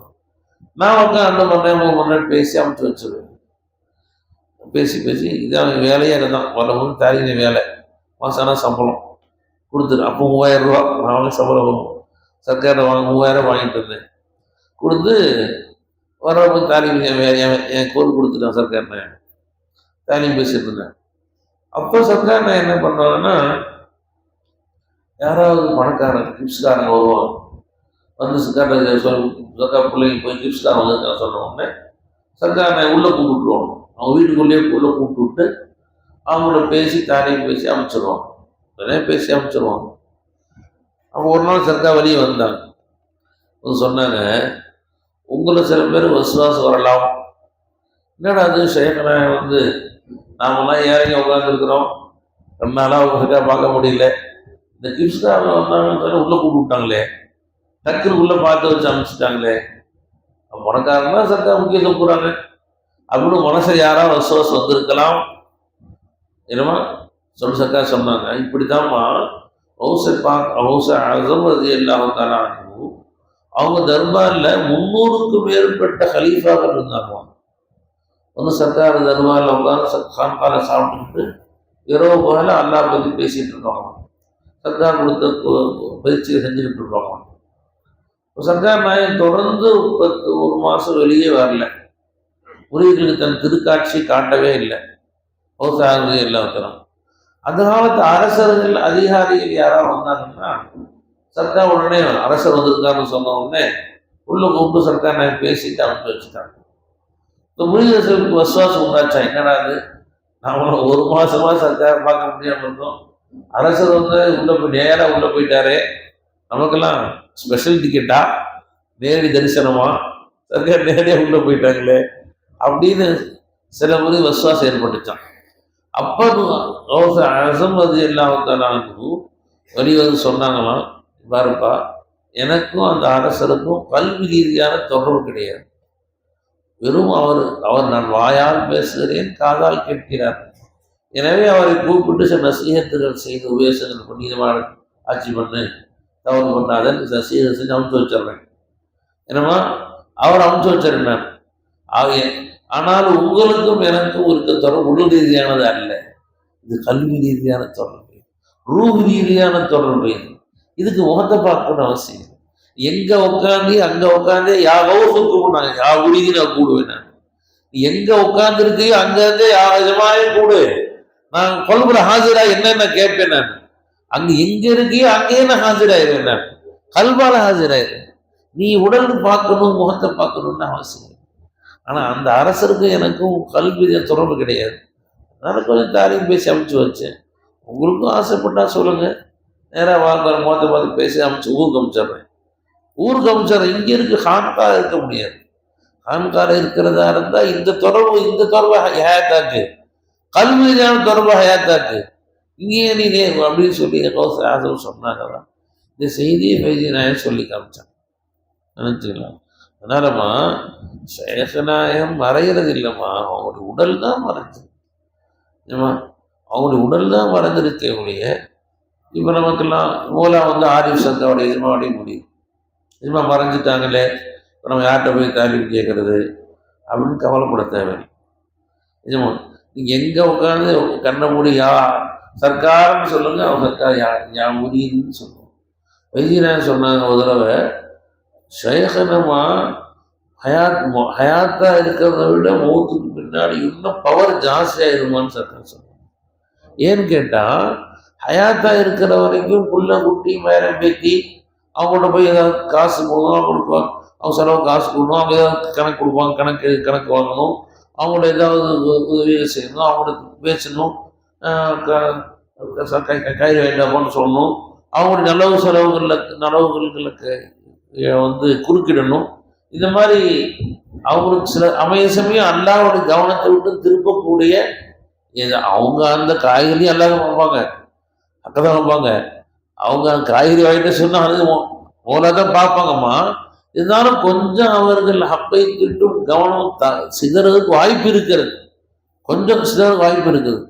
Speaker 1: நான் உட்காந்து 2 மணி நேரம் 3 மணி நேரம் பேசி அனுப்பிச்சு வச்சிருவேன். பேசி இதான் வேலையே தான். வரவும் தாரின வேலை மாசானா சம்பளம் கொடுத்துரு. அப்போ 3000 ரூபா நான் சம்பளம் வரும். சர்க்காரை 3000 வாங்கிட்டு இருந்தேன். கொடுத்து வரவங்க தாலிம் என் கோல் கொடுத்துட்டேன். சர்க்கார் நான் தாலிம் பேசிட்டு இருந்தேன். அப்போ சர்க்கார் நான் என்ன பண்ணுவாங்கன்னா, யாராவது பணக்காரங்க கிப்ஸ்காரங்க வருவாங்க. வந்து சர்க்கார் பிள்ளைங்க போய் கிப்ஸ்காரன் வந்து சொன்ன உடனே சர்க்கார் நான் உள்ளே கூப்பிட்டுருவோம். அவங்க வீட்டுக்குள்ளேயே உள்ளே கூப்பிட்டு விட்டு அவங்கள பேசி தாலியும் பேசி அமைச்சிருவாங்க. உடனே பேசி அமைச்சிருவாங்க. அப்போ ஒரு நாள் சர்க்கார் வெளியே வந்தாங்க. சொன்னாங்க, உங்களை சில பேர் விசுவாசம் வரலாம். என்னடா அது ஷேகனை வந்து நாமெல்லாம் ஏறங்க உட்காந்துருக்குறோம், 2 நாளாக அவங்க சர்க்கார் பார்க்க முடியல, இந்த கிப்ஸ்காரங்க வந்தாங்கன்னு உள்ளே கூப்பிட்டு விட்டாங்களே, டக்குன்னு உள்ளே பார்த்து வச்சு அமைச்சிட்டாங்களே, பணக்காரங்க சர்க்கார் முக்கியத்துவம் போகிறாங்க அப்படின்னு மனசில் யாராவது விசுவாசம் வந்திருக்கலாம். என்னமா சர்க்கார் சொன்னாங்க, இப்படித்தான்மா அவங்க தர்பார்ல 300க்கும் மேற்பட்ட ஹலீஃபாக்கள் இருந்தாங்க. வந்து சர்க்கார் தர்பார்ல உட்காந்து கான்கால சாப்பிட்டுக்கிட்டு இரவு போல அல்லாஹ் பற்றி பேசிட்டு இருக்காங்க. சர்க்கார் கொடுத்த பயிற்சியை செஞ்சுக்கிட்டு இருக்காங்க. சர்க்கார் நாயகம் தொடர்ந்து 1 மாதம் வெளியே வரல. முரீதுகளுக்கு தன் திருக்காட்சி காட்டவே இல்லை. எல்லாத்தரும் அந்த காலத்து அரசர்கள் அதிகாரிகள் யாராவது வந்தாங்கன்னா சர்க்கார் உடனே அரசர் வந்திருக்காருன்னு சொன்ன உடனே உள்ள கூப்பிட்டு சர்க்கார் நாயகம் பேசிட்டு அனுப்பி வச்சுட்டாங்க. இந்த முரீதுகளுக்கு விசுவாசம் உண்டாச்சா, என்னடா அது நாமளும் 1 மாசமா சர்க்கார் பார்க்க முடியாமல் இருந்தோம், அரசர் வந்து உள்ள போய் நேராக உள்ள போயிட்டாரே, நமக்கெல்லாம் ஸ்பெஷல் டிக்கெட்டா, நேரடி தரிசனமா, சர்க்கார் நேரடியாக உள்ள போயிட்டாங்களே அப்படின்னு சில முறை விசுவாசம் ஏற்பட்டுச்சான். அப்போ அசம்பது எல்லாத்தாலும் வெளியே சொன்னாங்களாம், பாருப்பா எனக்கும் அந்த அரசருக்கும் கல்வி ரீதியான தொடர்பு கிடையாது. வெறும் அவர் நான் வாயால் பேசுகிறேன், காதால் கேட்கிறார். எனவே அவரை கூப்பிட்டு சில நசீகத்துகள் செய்து உபதேசங்கள் பண்ணி இதை ஆட்சி பண்ணு, தவறு பண்ணாத நசீகத்தை செஞ்சு அமுச்சு வச்சிடுறேன். என்னமா அவர் அமுச்சு வச்சிருந்தார். ஆனால் உங்களுக்கும் எனக்கும் இருக்க தொடர்பு உடல் ரீதியானது அல்ல, இது கல்வி ரீதியான தொடர்பு, ரூஹ் ரீதியான தொடர்பு. இதுக்கு முகத்தை பார்க்கணும்னு அவசியம். எங்க உட்காந்து அங்க உட்காந்து கூப்பிடுனாங்க, யா உறுதி நான் கூடுவேன். நான் எங்க உட்கார்ந்து இருக்கையோ அங்க இருந்தே யாஜமாவே கூடு, நான் கொல்புற ஹாஜரா என்னென்ன கேட்பேன். நான் அங்க எங்க இருக்கையோ அங்கேயே நான் ஹாஜராயிருவேன். நான் கல்வால ஹாஜராயிருவேன். நீ உடல் பார்க்கணும், முகத்தை பார்க்கணும்னு அவசியம். ஆனா அந்த அரசருக்கும் எனக்கும் கல்வி தொடர்பு கிடையாது. அதனால கொஞ்சம் தாலியும் பேசி அமைச்சு வச்சேன். உங்களுக்கும் ஆசைப்பட்டா சொல்லுங்க, நேராக வாங்க, முகத்தை பார்த்து பேசி அமைச்சு ஊருக்கு அமைச்சிடுறேன். ஊருக்கு அமைச்சிடுறேன். இங்க இருக்கு ஹான்கால இருக்க முடியாது. ஹான்கால இருக்கிறதா இருந்தா இந்த தொடர்பு ஹேத்தாக்கு கல்வி ரீதியான தொடர்பு ஹயாத்தாக்கு. இங்கேயே நீ அப்படின்னு சொல்லி ஆசம் சொன்னாங்கதான் இந்த செய்தியை ஃபைசி நாயகம் சொல்லி காமிச்சான். நினைச்சுக்கலாம். அதனாலம்மா சேஷநாயகம் மறைகிறது இல்லைம்மா, அவங்களுடைய உடல் தான் மறைஞ்சு. ஏமா அவங்களுடைய உடல் தான் மறைஞ்சிருக்கே ஒழிய இப்போ நமக்கெல்லாம் மூலா ஆரிஃப் சந்தாவுடைய எஜமாவுடைய முடியும். எஜமா மறைஞ்சிட்டாங்களே, இப்போ நம்ம யார்கிட்ட போய் தாலிம் கேட்கறது அப்படின்னு கவலைப்பட தேவையில்லை. நிஜமா நீங்கள் எங்கே உட்காந்து கண்ணை மூடி சர்க்கார்னு சொல்லுங்க, அவங்க சர்க்கார் யா முடியுதுன்னு சொல்லுவோம். வைத்தியநாயகம் சொன்னாங்க ஒரு தடவை, ஷேகனமா ஹயாத்தா இருக்கிறத விட மௌத்துக்கு பின்னாடி இன்னும் பவர் ஜாஸ்தியாயிருமான்னு சர்க்கார் சொன்னாங்க. ஏன்னு கேட்டால் ஹயாத்தா இருக்கிற வரைக்கும் புள்ள குட்டி மேரம் பேத்தி அவங்கள்ட்ட போய் ஏதாவது காசு கொடுக்கணும் கொடுப்பாங்க, அவங்க செலவு காசு கொடுக்கணும், அவங்க ஏதாவது கணக்கு கொடுப்பாங்க, கணக்கு வாங்கணும், அவங்களோட ஏதாவது உதவியை செய்யணும், அவங்களுக்கு பேசணும், கயிறு வேண்டாமான்னு சொல்லணும், அவங்களுடைய நலவுகளுக்கு குறுக்கிடணும். இந்த மாதிரி அவங்களுக்கு சில சமயம் அல்லாஹ்வுடைய கவனத்தை விட்டு திருப்பக்கூடிய அவங்க அந்த காய்கறியும் அல்லாத வைப்பாங்க, அக்கதான் வைப்பாங்க. அவங்க காய்கறி வாங்கிட்டு சொன்னா அது ஓலாதான் பார்ப்பாங்கம்மா. இருந்தாலும் கொஞ்சம் அவர்கள் ஹப்பை திட்டும் கவனம் சிதறதுக்கு வாய்ப்பு இருக்கிறது, கொஞ்சம் சிதறதுக்கு வாய்ப்பு இருக்குது.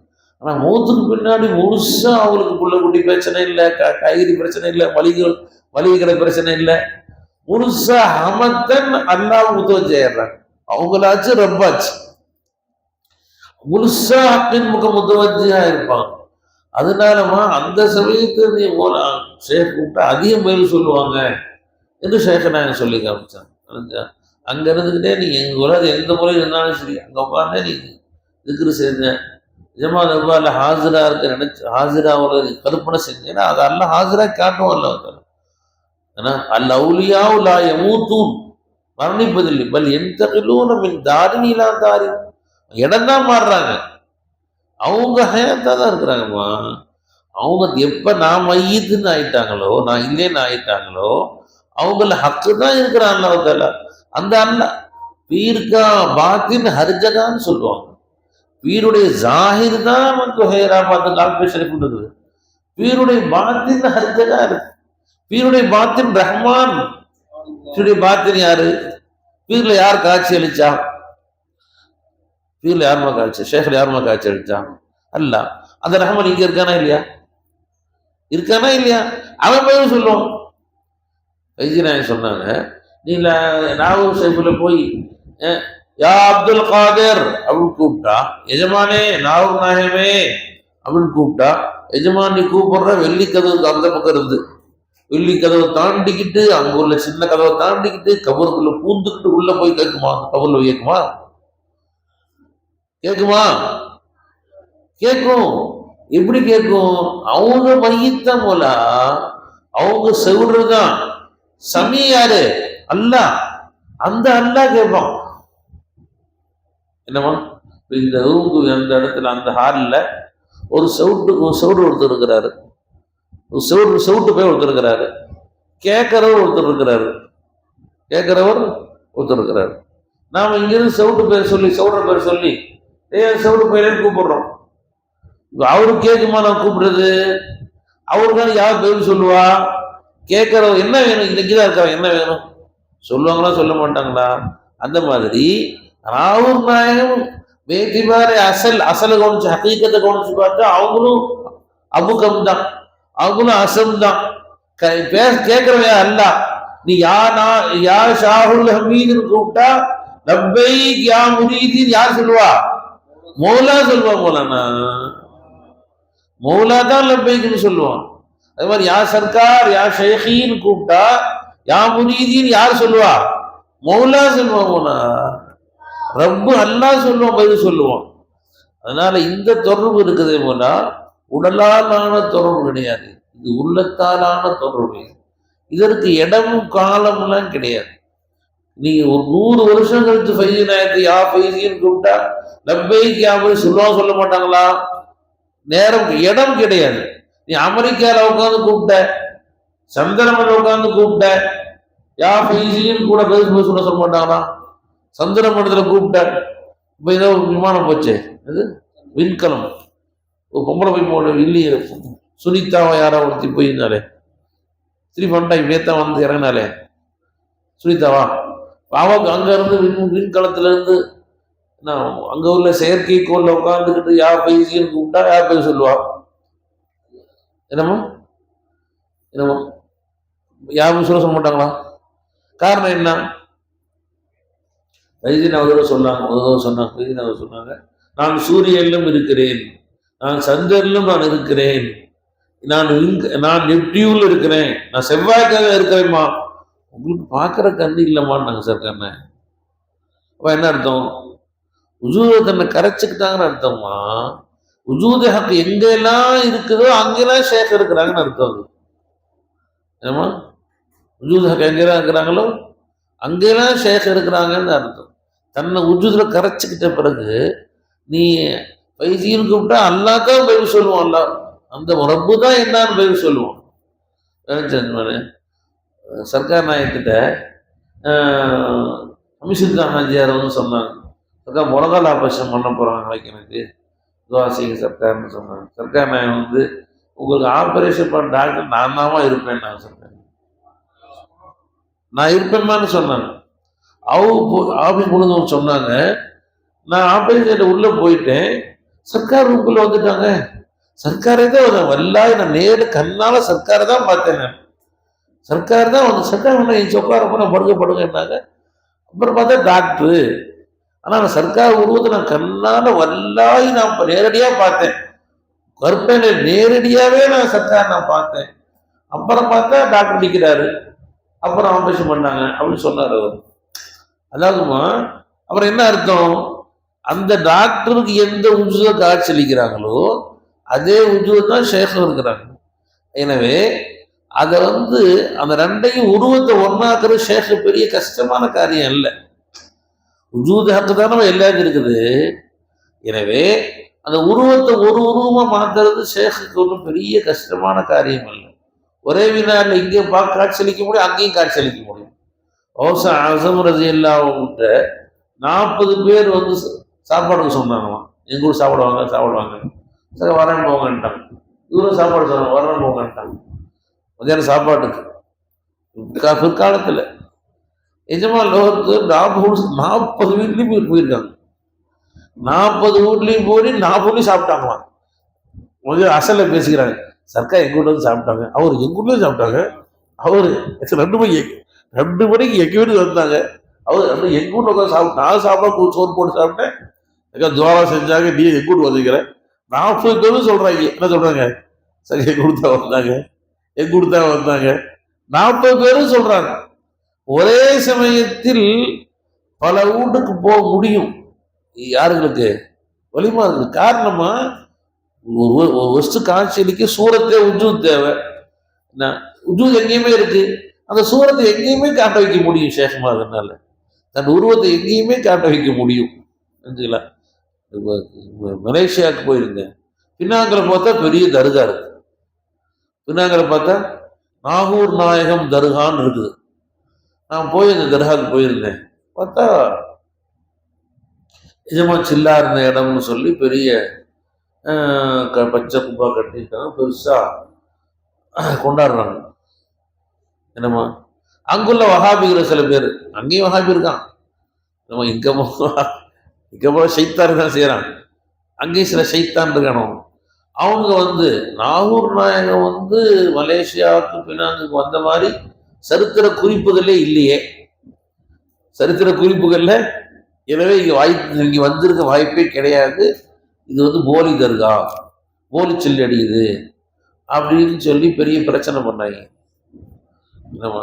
Speaker 1: ஆனால் மூத்துக்கு பின்னாடி முழுசா அவங்களுக்கு புள்ள குட்டி பிரச்சனை இல்லை, காய்கறி பிரச்சனை இல்லை, மளிகை கடை பிரச்சனை இல்லை, முழுசா ஹமத்தன் அல்லாஹ் முத்துவஜிடுறாங்க. அவங்களாச்சு ரப்பாச்சு முழுசா ஹக்கின் முக முத்துவஜியா இருப்பாங்க. அதனாலமா அந்த சமயத்தை நீ ஷேக் கூப்பிட்டா அதிகம் மேல் சொல்லுவாங்க என்று ஷேகநாயகம் சொல்லி காமிச்சாங்க. அங்க இருந்துக்கிட்டே நீ எங்க உலக எந்த முறையில் இருந்தாலும் சரி அங்க உட்காந்தே நீ திக்ரு செஞ்ச நிஜமா நவ்வால ஹாஜரா இருக்க நினைச்சு ஹாஜராவோட கற்பனை செஞ்சேன்னா அது அல்ல ஹாஜரா காட்டும் அல்ல. ஆனா அல்ல அவுலியா லா யமூத்தூன், மரணிப்பதில்லை, பல் எந்தகிலூன மின் தாரினிலா தாரி, இடம் தான் மாறுறாங்க, அவங்க ஹயாத்தா தான் இருக்கிறாங்கம்மா. அவங்க எப்ப நான் மையத்துன்னு ஆயிட்டாங்களோ, நான் இல்லைன்னு ஆயிட்டாங்களோ, அவங்கள ஹக்கு தான் இருக்கிறான் அல்லாஹ். அந்த அல்லாஹ் பீர்கா பாத்தின் ஹர்ஜகான்னு சொல்லுவாங்க. பீருடைய ஜாஹிர் தான் நமக்கு ஹேராபாத் கால்பேஷன் இருக்குது, பீருடைய பாத்தின் ஹர்ஜகா இருக்கு. பீருடைய பாத்தின் ரஹ்மான், பீருடைய பாத்தின் யாரு? பீர்ல யார் காட்சி அளிச்சா? பீர்ல யாருமா காட்சி, ஷேக்ல யாருமா காட்சி அளிச்சா? அல்ல. அந்த ரஹ்மான் இங்க இருக்கானா இல்லையா? இருக்கானா இல்லையா? அவன் போய் சொல்லுவான். வைத்தியநாயகம் சொன்னாங்க, நீ நாகூர் சைஃபுல போய் யா அப்துல் காதர் அப்படின்னு கூப்பிட்டா, எஜமானே நாகூர் நாயகமே அப்படின்னு கூப்பிட்டா, எஜமான் நீ கூப்பிடுற வெள்ளி கதவுக்கு அந்த பக்கம் இருந்து வெள்ளி கதவை தாண்டிக்கிட்டு அங்க உள்ள சின்ன கதவை தாண்டிக்கிட்டு கபருக்குள்ள பூந்துக்கிட்டு உள்ள போய் கேட்குமா? கபர்ல கேட்குமா? கேட்குமா? கேட்கும். எப்படி கேட்கும்? அவங்க மையத்த போல அவங்க செவிடுறதுதான். சமி யாரு? அல்லாஹ். அந்த அல்லாஹ் கேட்பான். என்னமா இந்த ரூமுக்கு அந்த இடத்துல அந்த ஹாலில் ஒரு செவுடு ஒருத்தர் இருக்கிறாரு, செவுட்டு போய் ஒருத்தர் இருக்கிறாரு, கேட்கிறவர் ஒருத்தர் இருக்கிறாரு. நாம இங்கிருந்து செவுட்டு பேர் சொல்லி செவுடுற பேர் சொல்லி செவுடு பேரேன்னு கூப்பிடுறோம். அவரு கேட்குமா நான் கூப்பிடுறது? அவருக்கான யார் பேர் சொல்லுவா? கேட்கறவர் என்ன வேணும், இன்னைக்குதான் இருக்கிறாங்க, என்ன வேணும் சொல்லுவாங்களா சொல்ல மாட்டாங்களா? அந்த மாதிரி ராவூர் நாயகம் வேதிபாரை அசலை கவனிச்சு ஹக்கீக்கத்தை கவனிச்சு பார்த்தா அவங்களும் அபுகம் தான், அவங்களும் அசம் தான். கேட்கிறவையா அல்ல. நீ யா ஷாஹுல் ஹமீதுன்னு கூப்பிட்டா லப்பை யா முரீதின்னு யார் சொல்லுவா? மௌலா சொல்லுவா. மௌலா தான் லப்பைக்குன்னு சொல்லுவான். அது மாதிரி யா சர்க்கார் யா ஷேഖின்னு கூப்பிட்டா யா முரீதின்னு யார் சொல்லுவா? மௌலா சொல்லுவா. மௌலா ரப்பு அல்லாஹ் சொல்லுவான், பதில் சொல்லுவான். அதனால இந்த தொடர்பு இருக்குதே போல உடலாலான தொடர்பு கிடையாது, இது உள்ளத்தாலான தொடர்பு. இதற்கு இடமும் காலம்லாம் கிடையாது. நீங்க ஒரு 100 வருஷம் கழிச்சு ஃபைசி நாயத்தை யா ஃபைசின்னு கூப்பிட்டா லப்பைக்கு யாபை சொல்ல மாட்டாங்களா? நேரம் இடம் கிடையாது. நீ அமெரிக்கால உட்காந்து கூப்பிட்ட, சந்திரமன் உட்காந்து கூப்பிட்ட, யா ஃபைசின்னு கூட பதில் சொல்ல மாட்டாங்களா? சந்திரமண்டலத்துல கூப்பிட்ட, இப்ப ஏதோ விமானம் போச்சு, அது விண்கலம். ஒரு பொம்பளை போய் போன இல்லையே, சுனிதாவை யாரோ ஒருத்தி போயிருந்தாலே, திருப்பி வந்துட்டா இப்படியேத்தான் வந்து இறங்கினாலே சுனிதாவா, அவக்கு அங்க இருந்து விண்கலத்துல இருந்து அங்க உள்ள செயற்கைக்கோள்ல உட்கார்ந்துக்கிட்டு யார் பைசின்னு கூப்பிட்டா யார் போய் சொல்லுவா? என்னமோ என்னமோ யாரும் சொல்ல மாட்டாங்களா? காரணம் என்ன? வைத்தியன் அவர் சொன்னாங்க, நான் சூரியனிலும் இருக்கிறேன், நான் சந்திரனிலும் நான் இருக்கிறேன், நான் நெப்டியூன்ல இருக்கிறேன், நான் செவ்வாய்க்காக இருக்கிறேன்மா. உங்களுக்கு பார்க்குற கண்ணு இல்லைம்மான்னாங்க சார் கண்ணை. அப்போ என்ன அர்த்தம்? உஜூத தன்னை கரைச்சிக்கிட்டாங்கன்னு அர்த்தம்மா. உஜூத ஹக்கு எங்கெல்லாம் இருக்குதோ அங்கெல்லாம் ஷேக் இருக்கிறாங்கன்னு அர்த்தம். அது ஏமா, உஜூத ஹக்கு எங்கெல்லாம் இருக்கிறாங்களோ அங்கெல்லாம் ஷேக் இருக்கிறாங்கன்னு அர்த்தம். தன்னை உஜூதுல கரைச்சிக்கிட்ட பிறகு நீ பைசின்னு கூப்பிட்டா அல்லாதான் பதில் சொல்லுவோம். அல்லா அந்த ரப்பு தான் என்னன்னு பதில் சொல்லுவோம். சர்க்கார் நாயக்கிட்ட அமிஷுத்தான் ஹாஜியார் வந்து சொன்னாங்க, சர்க்கார் முழங்கால் ஆபரேஷன் பண்ண போகிறாங்க, நாளைக்கு எனக்கு துவா செய்யுங்க சர்க்கார்னு சொன்னாங்க. சர்க்கார் நாயன் வந்து, உங்களுக்கு ஆப்ரேஷன் பண்ண டாக்டர் நான் தான் இருப்பேன், நான் சொன்னேன், நான் இருப்பேன்மான்னு சொன்னாங்க. ஆஃபீஸ் முழுதும் சொன்னாங்க, நான் ஆப்ரேஷன் உள்ளே போயிட்டேன், சர்க்கார் ரூம்குள்ளே வந்துட்டாங்க. சர்க்காரே தான் வல்லாய், நான் நேரு கண்ணால சர்க்காரை தான் பார்த்தேன். நான் சர்க்கார் தான் வந்து சர்க்கார் என் சொக்காரப்போ நான் படுங்கன்னாங்க. அப்புறம் பார்த்தா டாக்டரு. ஆனால் நான் சர்க்கார் உருவத்தை நான் கண்ணால வல்லாய் நான் நேரடியாக பார்த்தேன். கற்பனை நேரடியாகவே நான் சர்க்கார் நான் பார்த்தேன். அப்புறம் பார்த்தா டாக்டர் நிற்கிறாரு, அப்புறம் ஆப்ரேஷன் பண்ணாங்க அப்படின்னு சொன்னார் அவர். அதாவதுமா அப்புறம் என்ன அர்த்தம்? அந்த டாக்டருக்கு எந்த உஜுவை காட்சியளிக்கிறாங்களோ அதே உஜுவை தான் ஷேகம் இருக்கிறாங்க. எனவே அதை வந்து அந்த ரெண்டையும் உருவத்தை ஒன்னாக்குற ஷேக் பெரிய கஷ்டமான காரியம் இல்லை. உஜூத ஹக்கு தானே எல்லாருக்கும் இருக்குது. எனவே அந்த உருவத்தை ஒரு உருவமா மாத்துறது ஷேக்குக்கு ஒன்றும் பெரிய கஷ்டமான காரியம் இல்லை. ஒரே வினாடில் இங்கே காட்சியளிக்க முடியும், அங்கேயும் காட்சியளிக்க முடியும். ஓசா அசம் ரலியல்லாஹு 40 பேர் வந்து சாப்பாடுக்கு சொன்னாங்களாம், எங்க கூட சாப்பிடுவாங்க, சரி வரேன் போங்கன்ட்டாங்க. இவரும் சாப்பாடு சொன்னாங்க, வரேன் போங்கன்ட்டாங்க. மதியான சாப்பாட்டுக்கு பிற்காலத்தில் எஜமா லோகத்துக்கு 40 வீட்லையும் போயிருக்காங்க. 40 வீட்லையும் போய் 40 வீட்லையும் சாப்பிட்டாங்களாம். கொஞ்சம் அசல பேசிக்கிறாங்க, சர்க்கார் எங்க வீட்டு வந்து சாப்பிட்டாங்க, அவர் எங்க வீட்லயும் சாப்பிட்டாங்க, அவரு 2 மணிக்கு எங்க வீட்டுக்கு வந்தாங்க, அவர் எங்க வீட்டுல உட்காந்து சாப்பிட்டு நான் சாப்பிட சோறு போட்டு சாப்பிட்டேன், துவாரா செஞ்சாங்க, நீ எங்க வீட்டு வந்துக்கிறேன். 40 பேரும் சொல்றாங்க, என்ன சொல்றாங்க, சரி எங்க கொடுத்தா வந்தாங்க, 40 பேரும் சொல்றாங்க. ஒரே சமயத்தில் பல வீட்டுக்கு போக முடியும் யாருங்களுக்கு? வலிமா இருக்கு. காரணமா ஒரு வஸ்து காட்சியளிக்க சூரத்தே உஜூத் தேவை. உஜூத் எங்கேயுமே இருக்கு, அந்த சூரத்தை எங்கேயுமே காட்ட வைக்க முடியும். சேஷமா அதனால தன் உருவத்தை எங்கேயுமே காட்ட வைக்க முடியும். மலேசியாவுக்கு போயிருந்தேன், பின்னாங்கிற பார்த்தா பெரிய தர்கா இருக்கு. பின்னாங்கிற பார்த்தா நாகூர் நாயகம் தர்கான்னு இருக்குது. நான் போய் அந்த தர்காவுக்கு போயிருந்தேன். பார்த்தா நிஜமா சில்லா இருந்த இடம்னு சொல்லி பெரிய பச்சை குப்பா கட்டிட்டாங்க, பெருசா கொண்டாடுறாங்க. என்னம்மா அங்குள்ள வஹாபிகிற சில பேர், அங்கேயும் வஹாபி இருக்கான், நம்ம இங்க போல சைத்தான் தான் செய்யறான், அங்கேயும் சில சைத்தான் இருக்கணும். அவங்க வந்து நாகூர் நாயகம் வந்து மலேசியாவுக்கு பின்னாங்குக்கு வந்த மாதிரி சரித்திர குறிப்புகளே இல்லையே, சரித்திர குறிப்புகள்ல. எனவே இங்க வந்திருக்க வாய்ப்பே கிடையாது. இது வந்து போலி தர்கா, போலி சில்லி அடிக்குது அப்படின்னு சொல்லி பெரிய பிரச்சனை பண்ணாங்க. என்னம்மா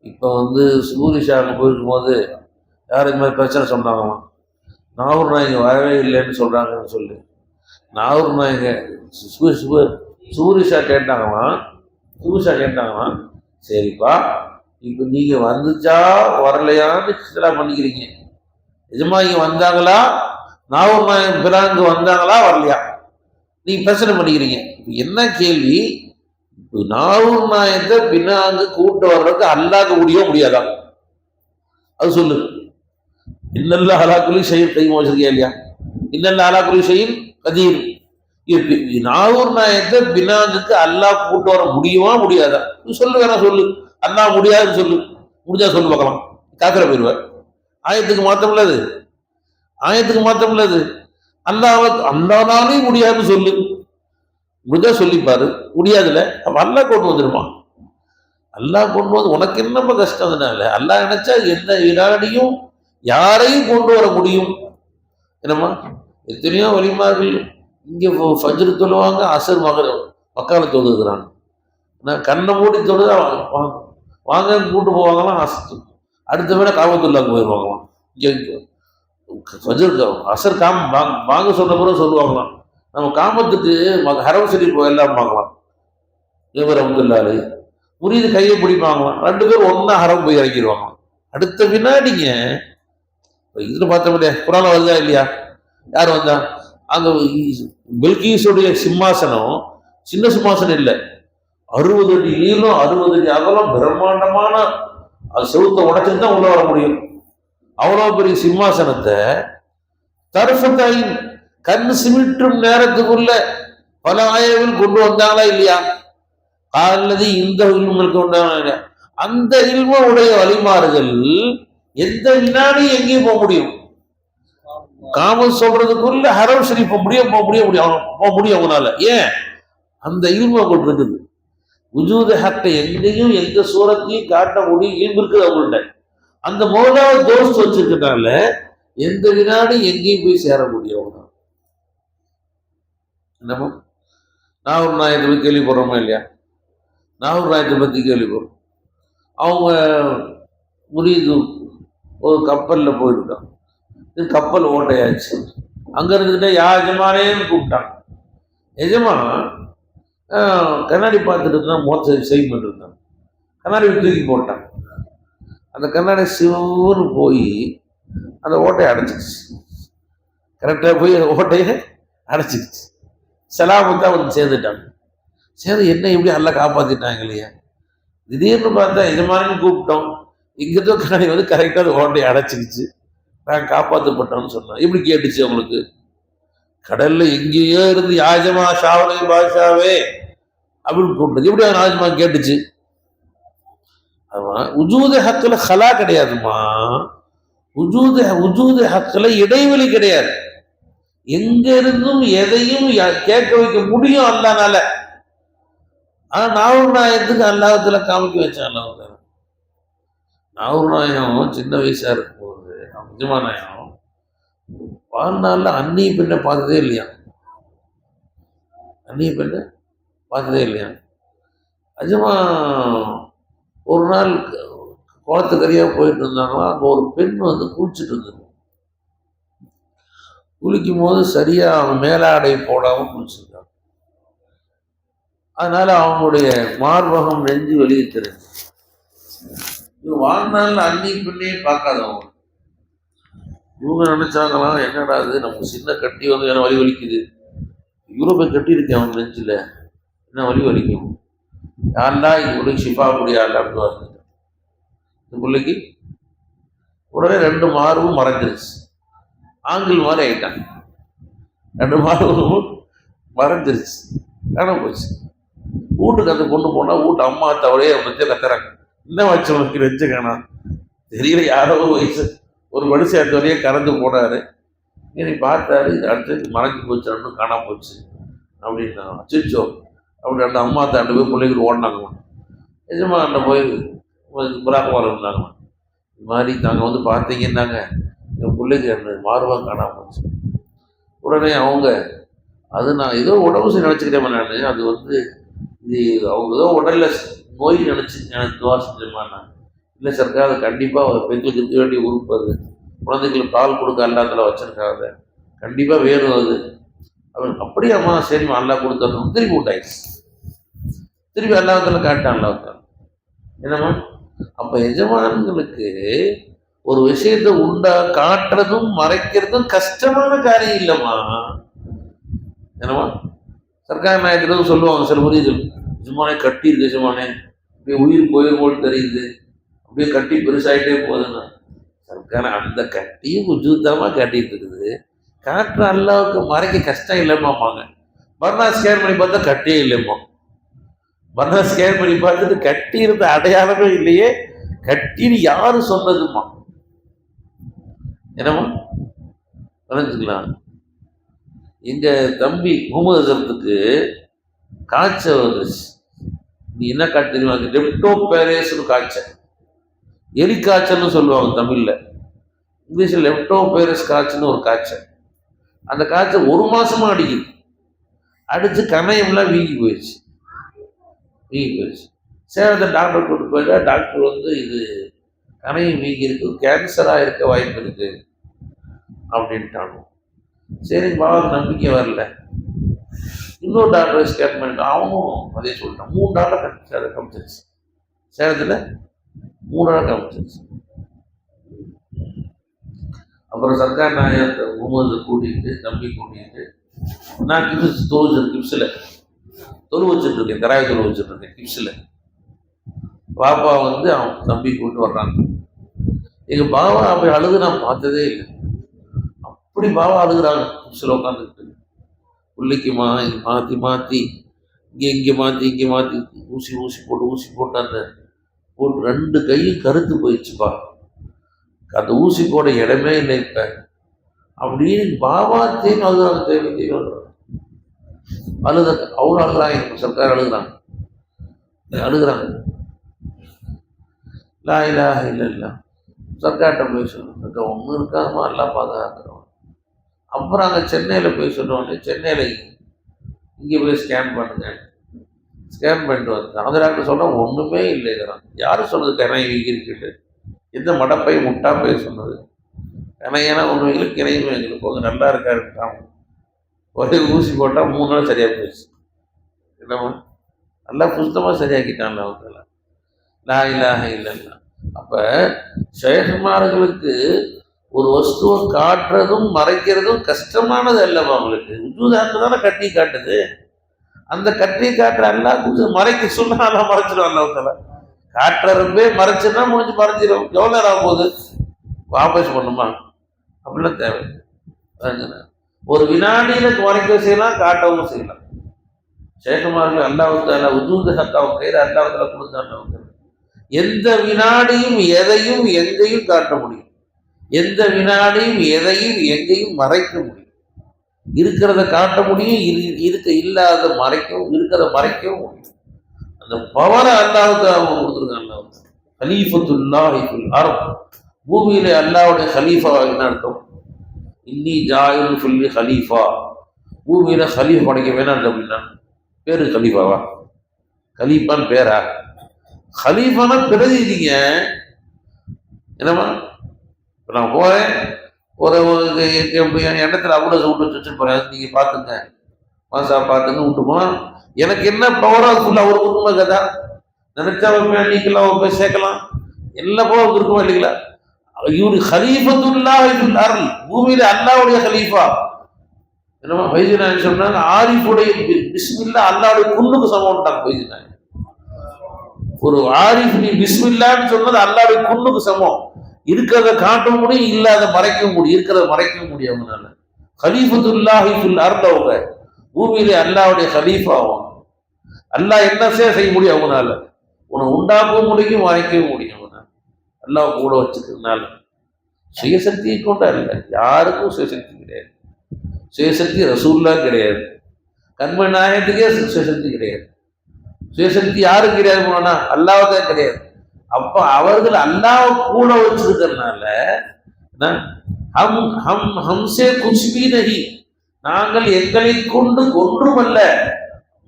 Speaker 1: இப்போ வந்து சூரிஷாவுக்கு போயிருக்கும் போது யாரும் இந்த மாதிரி பிரச்சனை சொன்னாங்களாம், நாகூர் நாயகம் வரவே இல்லைன்னு சொல்றாங்கன்னு சொல்லி. நாகூர் நாயகம் சூரிஷா கேட்டாங்களாம், சரிப்பா இப்போ நீங்க வந்துச்சா வரலையான்னு இதெல்லாம் பண்ணிக்கிறீங்க, நிஜமா இங்க வந்தாங்களா, நாகூர் நாயகம் பிராங்கு வந்தாங்களா வரலையா, நீங்க பிரச்சனை பண்ணிக்கிறீங்க. என்ன கேள்வி, நாகூர் நாயகத்தை பின்னாங்கு கூட்டு வர்றதுக்கு அல்லாஹ்க்கு முடியாதா? அது சொல்லு. இன்னல்லாஹ் அலா குல்லி ஷைஇன் கதீர் வச்சிருக்கியா இல்லையா? இன்னல்லாஹ் அலா குல்லி ஷைஇன் கதீர். நாகூர் நாயத்தை பினாங்குக்கு அல்லாஹ் கூட்டு வர முடியுமா முடியாதா? சொல்லு, வேணா சொல்லு. அல்லாஹ் முடியாதுன்னு சொல்லு. முடிஞ்சா சொல்லு பார்க்கலாம். காக்கிற போயிருவார். ஆயத்துக்கு மாத்தம் இல்லது, ஆயத்துக்கு மாத்தம் இல்லது. அல்லாஹ்னாலே முடியாதுன்னு சொல்லு. முடிஞ்சா சொல்லிப்பாரு. முடியாதுல அப்ப அல்லாஹ் கொண்டு வந்துருப்பான். அல்லாஹ் கொண்டு வந்து உனக்கு என்னப்ப கஷ்டம்? அதனால அல்லாஹ் நினைச்சா எந்த வினாடியும் யாரையும் கொண்டு வர முடியும். என்னம்மா எத்தனையோ வலிமார்கள் இங்க ஃபஜ்ர் தொழுவாங்க, அசர் மக்கால தொழுகிறாங்க. நான் கண்ணை மூடி தொழுதா வாங்க கூட்டு போவாங்களாம். அடுத்த வேலை காபத்துள்ளாக்கு போயிடுவாங்களாம். இங்கே ஃபஜ்ர் அசர் வாங்க சொன்ன பிறகு சொல்லுவாங்களாம், நம்ம காமத்துக்கு ஹரம் ஷரீஃப் எல்லாம் பார்க்கலாம். இவர் அப்துல்லாரு முறியது கையை பிடிப்பாங்களாம். 2 பேரும் ஒன்னா ஹரம் போய் இறக்கிடுவாங்க. அடுத்த வினாடிங்க இதுல பார்த்தோம்லையா, குரான் வருதா இல்லையா? யார் வந்தா? அங்க பில்கீஸுடைய சிம்மாசனம் சின்ன சிம்மாசனம் இல்லை, 60 அடி நீளம் 60 அடி அகலம், பிரம்மாண்டமான செவுத்தை உடைச்சிட்டு தான் உள்ள வர முடியும். அவ்வளவு பெரிய சிம்மாசனத்தை தர்ஃபத்தாயின் கண் சிமிட்டும் நேரத்துக்குள்ள பல ஆயர்கள் கொண்டு வந்தாங்களா இல்லையா? காலது இந்த இல்முகளுக்கு உண்டான அந்த இல்ம உடைய வழிமாறுகள் எந்த வினாடி எங்கேயும் போக முடியும். காமல் சொல்றதுக்குள்ள ஹரம் ஷரீஃப் போக முடியும் அவங்களால. ஏன்? அந்த இல்ம அவங்களுக்கு இருக்குது. உஜூத ஹக்கை எங்கேயும் எந்த சூரத்தையும் காட்ட முடியும். இல்மு இருக்குது அவங்கள்ட்ட. அந்த மௌலாவை தோஸ்து வச்சிருக்கனால எந்த வினாடி எங்கேயும் போய் சேர முடியும். என்னமோ நாகூர் நாயத்தை பற்றி கேள்விப்படுறோமா இல்லையா? நாகூர் நாயத்தை பற்றி கேள்விப்படுறோம். அவங்க முறியது ஒரு கப்பலில் போயிருக்காங்க. கப்பல் ஓட்டையாச்சு. அங்கே இருந்துக்கிட்டே எஜமானேன்னு கூப்பிட்டாங்க. எஜமான் கண்ணாடி பார்த்துட்டு இருந்தால் மோசம் செய்யப்பட்டு இருந்தாங்க. கண்ணாடி தூக்கி போட்டாங்க. அந்த கண்ணாடி சிவன்னு போய் அந்த ஓட்டையை அடைச்சிக்கிச்சு. கரெக்டாக போய் அந்த ஓட்டையை அடைச்சிக்கிச்சு. செலாமுத்தான் வந்து சேர்ந்துட்டாங்க. சேர்ந்து என்ன இப்படி நல்லா காப்பாற்றிட்டாங்க இல்லையா? திடீர்னு பார்த்தா எஜமானு கூப்பிட்டோம். இங்கேதோ கண்ணாடி வந்து கரெக்டாக அந்த ஓட்டையை அடைச்சிக்கிச்சு. நாங்கள் காப்பாற்றப்பட்டோம்னு சொன்னோம். இப்படி கேட்டுச்சு அவங்களுக்கு. கடல்ல எங்கேயோ இருந்து யாஜமா ஷாவலே பாஷாவே அப்படின்னு கூப்பிட்டது. எப்படி ராஜமா கேட்டுச்சு? ஆமா, உஜூத ஹக்கில் ஹலா கிடையாதுமா. உஜூத ஹக்கில் இடைவெளி கிடையாது. எங்க இருந்தும் எதையும் கேட்க வைக்க முடியும் அல்லாஹ்னால. ஆனா நாகூர் நாயத்துக்கு அல்லாஹ்வுல காமிக்க வச்சான். அல்லாஹ் நாகூர் நாயம் சின்ன வயசா இருக்கும்போது நிஜமா நாயம் வாழ்நாளில் அந்நிய பெண்ணை பார்த்ததே இல்லையா? அந்நிய பெண்ணை பார்த்ததே இல்லையா? நிஜமா ஒரு நாள் குளத்துக்கரையாக போயிட்டு இருந்தாங்களா. அங்கே ஒரு பெண் வந்து குளிச்சுட்டு இருந்தது. குளிக்கும் போது சரியா அவங்க மேலாடை போடாமல் குளிச்சிருக்காங்க. அதனால அவங்களுடைய மார்பகம் நெஞ்சு வெளியே தெரிஞ்சு. வாழ்நாளில் அந்நிய பெண்ணையே பார்க்காதவங்க. இவங்க நினைச்சாங்களாம், என்னடா அது நம்ம சின்ன கட்டி வந்து என்ன வலி வலிக்குது, இவ்வளோ போய் கட்டியிருக்கேன் அவன் நெஞ்சில், என்ன வலி வலிக்கும், யாருலா இவளுக்கு ஷிஃபா முடியாது அப்படின்னு வந்துட்டு இந்த பிள்ளைக்கு உடனே 2 மார்பும் மறைஞ்சிருச்சு. ஆங்கிள் மாதிரி ஆயிட்டாங்க. 2 மார்பும் மறைஞ்சிருச்சு, காண போச்சு. வீட்டுக்கு அந்த பொண்ணு போனால் வீட்டு அம்மா தவறையே வச்சு கத்துறாங்க. இன்னும் வச்சு உனக்கு வச்சு காணாம் தெரியல, யாரோ வயசு ஒரு மனுஷன் அந்த வரையே கறந்து போனாரு. நீ பார்த்தாரு, அடுத்து மறைஞ்சு போச்சு, 2 காணாம போச்சு அப்படின்னா அச்சிச்சோ அப்படி 2 அம்மா 2 பேர் பிள்ளைகள் ஓடினாங்களாம். நிஜமா அந்த போய் புறாக்குமார் இருந்தாங்க. இது மாதிரி நாங்கள் வந்து பார்த்தீங்கன்னாங்க என் பிள்ளைக்கு 2 மார்பகம் காணாம போச்சு. உடனே அவங்க அது நான் ஏதோ உடம்பு சரி நினச்சிக்கிட்டேன். நான் அது வந்து இது அவங்க ஏதோ உடல்ல நோய் நினச்சி எனக்கு துவா செஞ்சேன். இல்லை சர்க்கா, அது கண்டிப்பாக பெண்களுக்கு இருக்க வேண்டிய உறுப்பு. அது குழந்தைகளுக்கு பால் கொடுக்க அல்லாத்துல வச்சிருக்காங்க, கண்டிப்பாக வேணும் அது அப்படின்னு. அப்படியே அம்மா சரிம்மா அல்லா கொடுத்தோம். திருப்பி விட்டாயிடுச்சு. திருப்பி அல்லாத்துல காட்டான். அல்லாத்தால என்னம்மா அப்போ எஜமான்களுக்கு ஒரு விஷயத்தை காட்டுறதும் மறைக்கிறதும் கஷ்டமான காரியம் இல்லைம்மா. என்னம்மா சர்க்கார் நாயக்கிறதும் சொல்லுவாங்க சில புரியுது, எஜமானே கட்டி இருக்கு, எஜமானே அப்படியே உயிர் போயிருமோன்னு தெரியுது, அப்படியே கட்டி பெருசாயிட்டே போகுதுன்னா சர்க்கார் அந்த கட்டியும் உஜூத்தமாக கட்டிட்டு இருக்குது. காற்று அல்லாவுக்கு மறைக்க கஷ்டம் இல்லைம்மாங்க. மறுநாள் ஸ்கேன் பண்ணி பார்த்தா கட்டியே இல்லைம்மா. மறுநாள் ஸ்கேன் பண்ணி பார்த்துட்டு கட்டி இருந்த அடையாளமே இல்லையே, கட்டின்னு யாரு சொன்னதுமா? என்னம்மா புரிஞ்சுக்கலாம். எங்க தம்பி முகமதுக்கு காய்ச்சல் வந்துருச்சு. நீ என்ன காய்ச்சல் தெரியுமா? லெப்டோபேரேஸ்னு காய்ச்சல், எலி காய்ச்சல்னு சொல்லுவாங்க தமிழ்ல. இங்கிலீஷ்ல லெப்டோபேரஸ் காய்ச்சல்னு ஒரு காய்ச்சல். அந்த காய்ச்சல் 1 மாசமா அடிக்குது. அடிச்சு கணையம்லாம் வீங்கி போயிடுச்சு. சேலத்தை டாக்டர் கூட்டு போயிட்டா டாக்டர் வந்து இது கணையம் வீங்கி இருக்கு, கேன்சராக இருக்க வாய்ப்பு இருக்கு அப்படின்ட்டாங்க. சரி பாபாவுக்கு நம்பிக்கை வரல. இன்னொரு டாக்டர் ஸ்கேன் பண்ணிட்டு அவனும் அதே சொல்லிட்டான். 3 டாக்டர் காமிச்சிருச்சு. சேலத்தில் 3 டாக்டர் காமிச்சிருச்சு. அப்புறம் சர்க்கார் நாயகத்தை முகமது கூட்டிகிட்டு தம்பி கூட்டிகிட்டு நான் கிப்ஸில் தொழு வச்சுட்டு இருக்கேன், தராய தொழு வச்சுட்டு இருக்கேன் கிப்ஸில். பாப்பா வந்து அவன் தம்பி கூப்பிட்டு வர்றாங்க. எங்கள் பாபா அப்படி அழுது நான் பார்த்ததே இல்லை. அப்படி பாபா அழுகுறாங்க கிப்ஸில் உட்காந்துக்கிட்டு. பிள்ளைக்கு மாற்றி மாற்றி இங்கே மாற்றி ஊசி போட்டு அந்த போட்டு 2 கையும் கருத்து போயிடுச்சுப்பா. அந்த ஊசி போட இடமே இல்லை இப்ப அப்படின்னு பாபா தேன் அழுகுறாங்க. தேவை அழுத அவரும் அழுகுறாங்க, சர்க்கார் அழுகுறாங்க. லா இலாஹ இல்லல்லாஹ். சர்க்கார்கிட்ட போய் சொல்லுங்க, ஒன்றும் இருக்காதமா, எல்லாம் பாதுகாக்கிறோம். அப்புறம் அங்கே சென்னையில் போய் சொல்லுவாங்க. சென்னையில் இங்கே போய் ஸ்கேன் பண்ணுங்க. ஸ்கேன் பண்ணிட்டு வந்தேன். அந்த டாக்டர் சொன்னால் ஒன்றுமே இல்லைங்கிறான். யாரும் சொன்னது கணை வீங்கிருக்கிட்டு? எந்த மடப்பை முட்டா போய் சொன்னது? கணையனா ஒன்று எங்களுக்கு கிணையும் எங்களுக்கு கொஞ்சம் நல்லா இருக்காருட்டான். ஒரே ஊசி போட்டால் 3 நாள் சரியாக போயிடுச்சு. என்னம்மா நல்லா புஸ்தமாக சரியாக்கிட்டான்ல அவங்கள. லா இலாஹ இல்லல்லாஹ். அப்போ ஷேகுமார்களுக்கு ஒரு வஸ்துவை காட்டுறதும் மறைக்கிறதும் கஷ்டமானது அல்லவா? அவங்களுக்கு உஜூதான்னு தானே கட்டி காட்டுது. அந்த கட்டி காட்டுற எல்லாம் மறைக்க சொன்னா மறைச்சிடும் அவங்கள. காட்டுறப்பே மறைச்சுன்னா முடிஞ்சு மறைஞ்சிடும். எவ்வளோ நேரம் ஆகும் போது வாபஸ் பண்ணுமா? அப்படிலாம் தேவை. ஒரு வினாடியில மறைக்க செய்யலாம், காட்டவும் செய்யலாம். ஷேகுமார்கள் அல்லாஹ்வுத்தாலா உஜூது ஹக்காவும் கையில அல்லாஹ்வுத்தாலா கொடுத்தாங்க. எந்த வினாடியும் எதையும் எங்கேயும் காட்ட முடியும். எந்த வினாடியும் எதையும் எங்கேயும் மறைக்க முடியும். இருக்கிறத காட்ட முடியும், இல்லாத மறைக்கவும், இருக்கிறத மறைக்கவும் முடியும். அந்த பவரை அல்லாஹ்வுத்தாலா கொடுத்துருக்காங்க. கலீஃபத்துல்லாஹி ஃபில் அர்த். பூமியிலே அல்லாஹ்வுடைய கலீஃபா என்ன அர்த்தம்? இன்னி ஜாயிலு ஃபில் கலீஃபா. பூமியில கலீஃபா படைக்க வேணாம் அப்படின்னா பேரு கலீஃபாவா? கலீஃபான்னு பேரா? கலீஃபானா பிரதிநிதிங்க. என்னம்மா இப்போ நான் போகிறேன், ஒரு இடத்துல அவ்வளோ விட்டு வச்சுட்டு போகிறேன், நீங்கள் பார்த்துங்க மாசா பார்த்துன்னு விட்டு போனால் எனக்கு என்ன பவரோ அது ஃபுல்லாக ஒரு குடும்ப கதா. நினைச்சா நீக்கலாம் போய் சேர்க்கலாம், எல்லா பவரும் இருக்குமா இல்லைங்களா? இவரு கலீஃபத்துல்லாஹி ஃபில் அர்த். பூமியில அல்லாஹ்வுடைய கலீஃபா. என்னமா பைஜினாயன் சொன்னாங்க, ஆரிஃபுடைய பிஸ்மில்லா அல்லாஹ்வுடைய குன்னுக்கு சமம்ட்டாங்க பைஜினாயன். ஒரு ஆரிஃப் நீ பிஸ்மில்லான்னு சொன்னது அல்லாஹ்வுடைய குன்னுக்கு சமம். இருக்கிறத காட்ட முடியும், இல்லாத மறைக்க முடியும். இருக்கிறத மறைக்க முடியும் அவங்களால. கலீஃபத்துல்லாஹி ஃபில் அர்த். அவங்க பூமியிலே அல்லாஹ்வுடைய கலீஃபா. அவங்க அல்லாஹ் என்ன செய்ய முடியும் அவங்களால? உன்னை உண்டாக்கவும் முடியும், மறைக்கவும் முடியும். அல்லாஹ் கூட வச்சுக்கிறதுனால சுயசக்தியை கொண்டா இல்லை. யாருக்கும் சுயசக்தி கிடையாது. சுயசக்தி ரசூல்லா கிடையாது. கண்மணி நாயகத்துக்கே சுயசக்தி கிடையாது. சுயசக்தி யாரும் கிடையாது போனா அல்லாஹ்தான் கிடையாது. அப்ப அவர்கள் அல்லாஹ் கூட வச்சிருக்கிறதுனால ஹம்சே குச்பி நஹி, நாங்கள் எங்களை கொண்டு ஒன்றுமல்ல,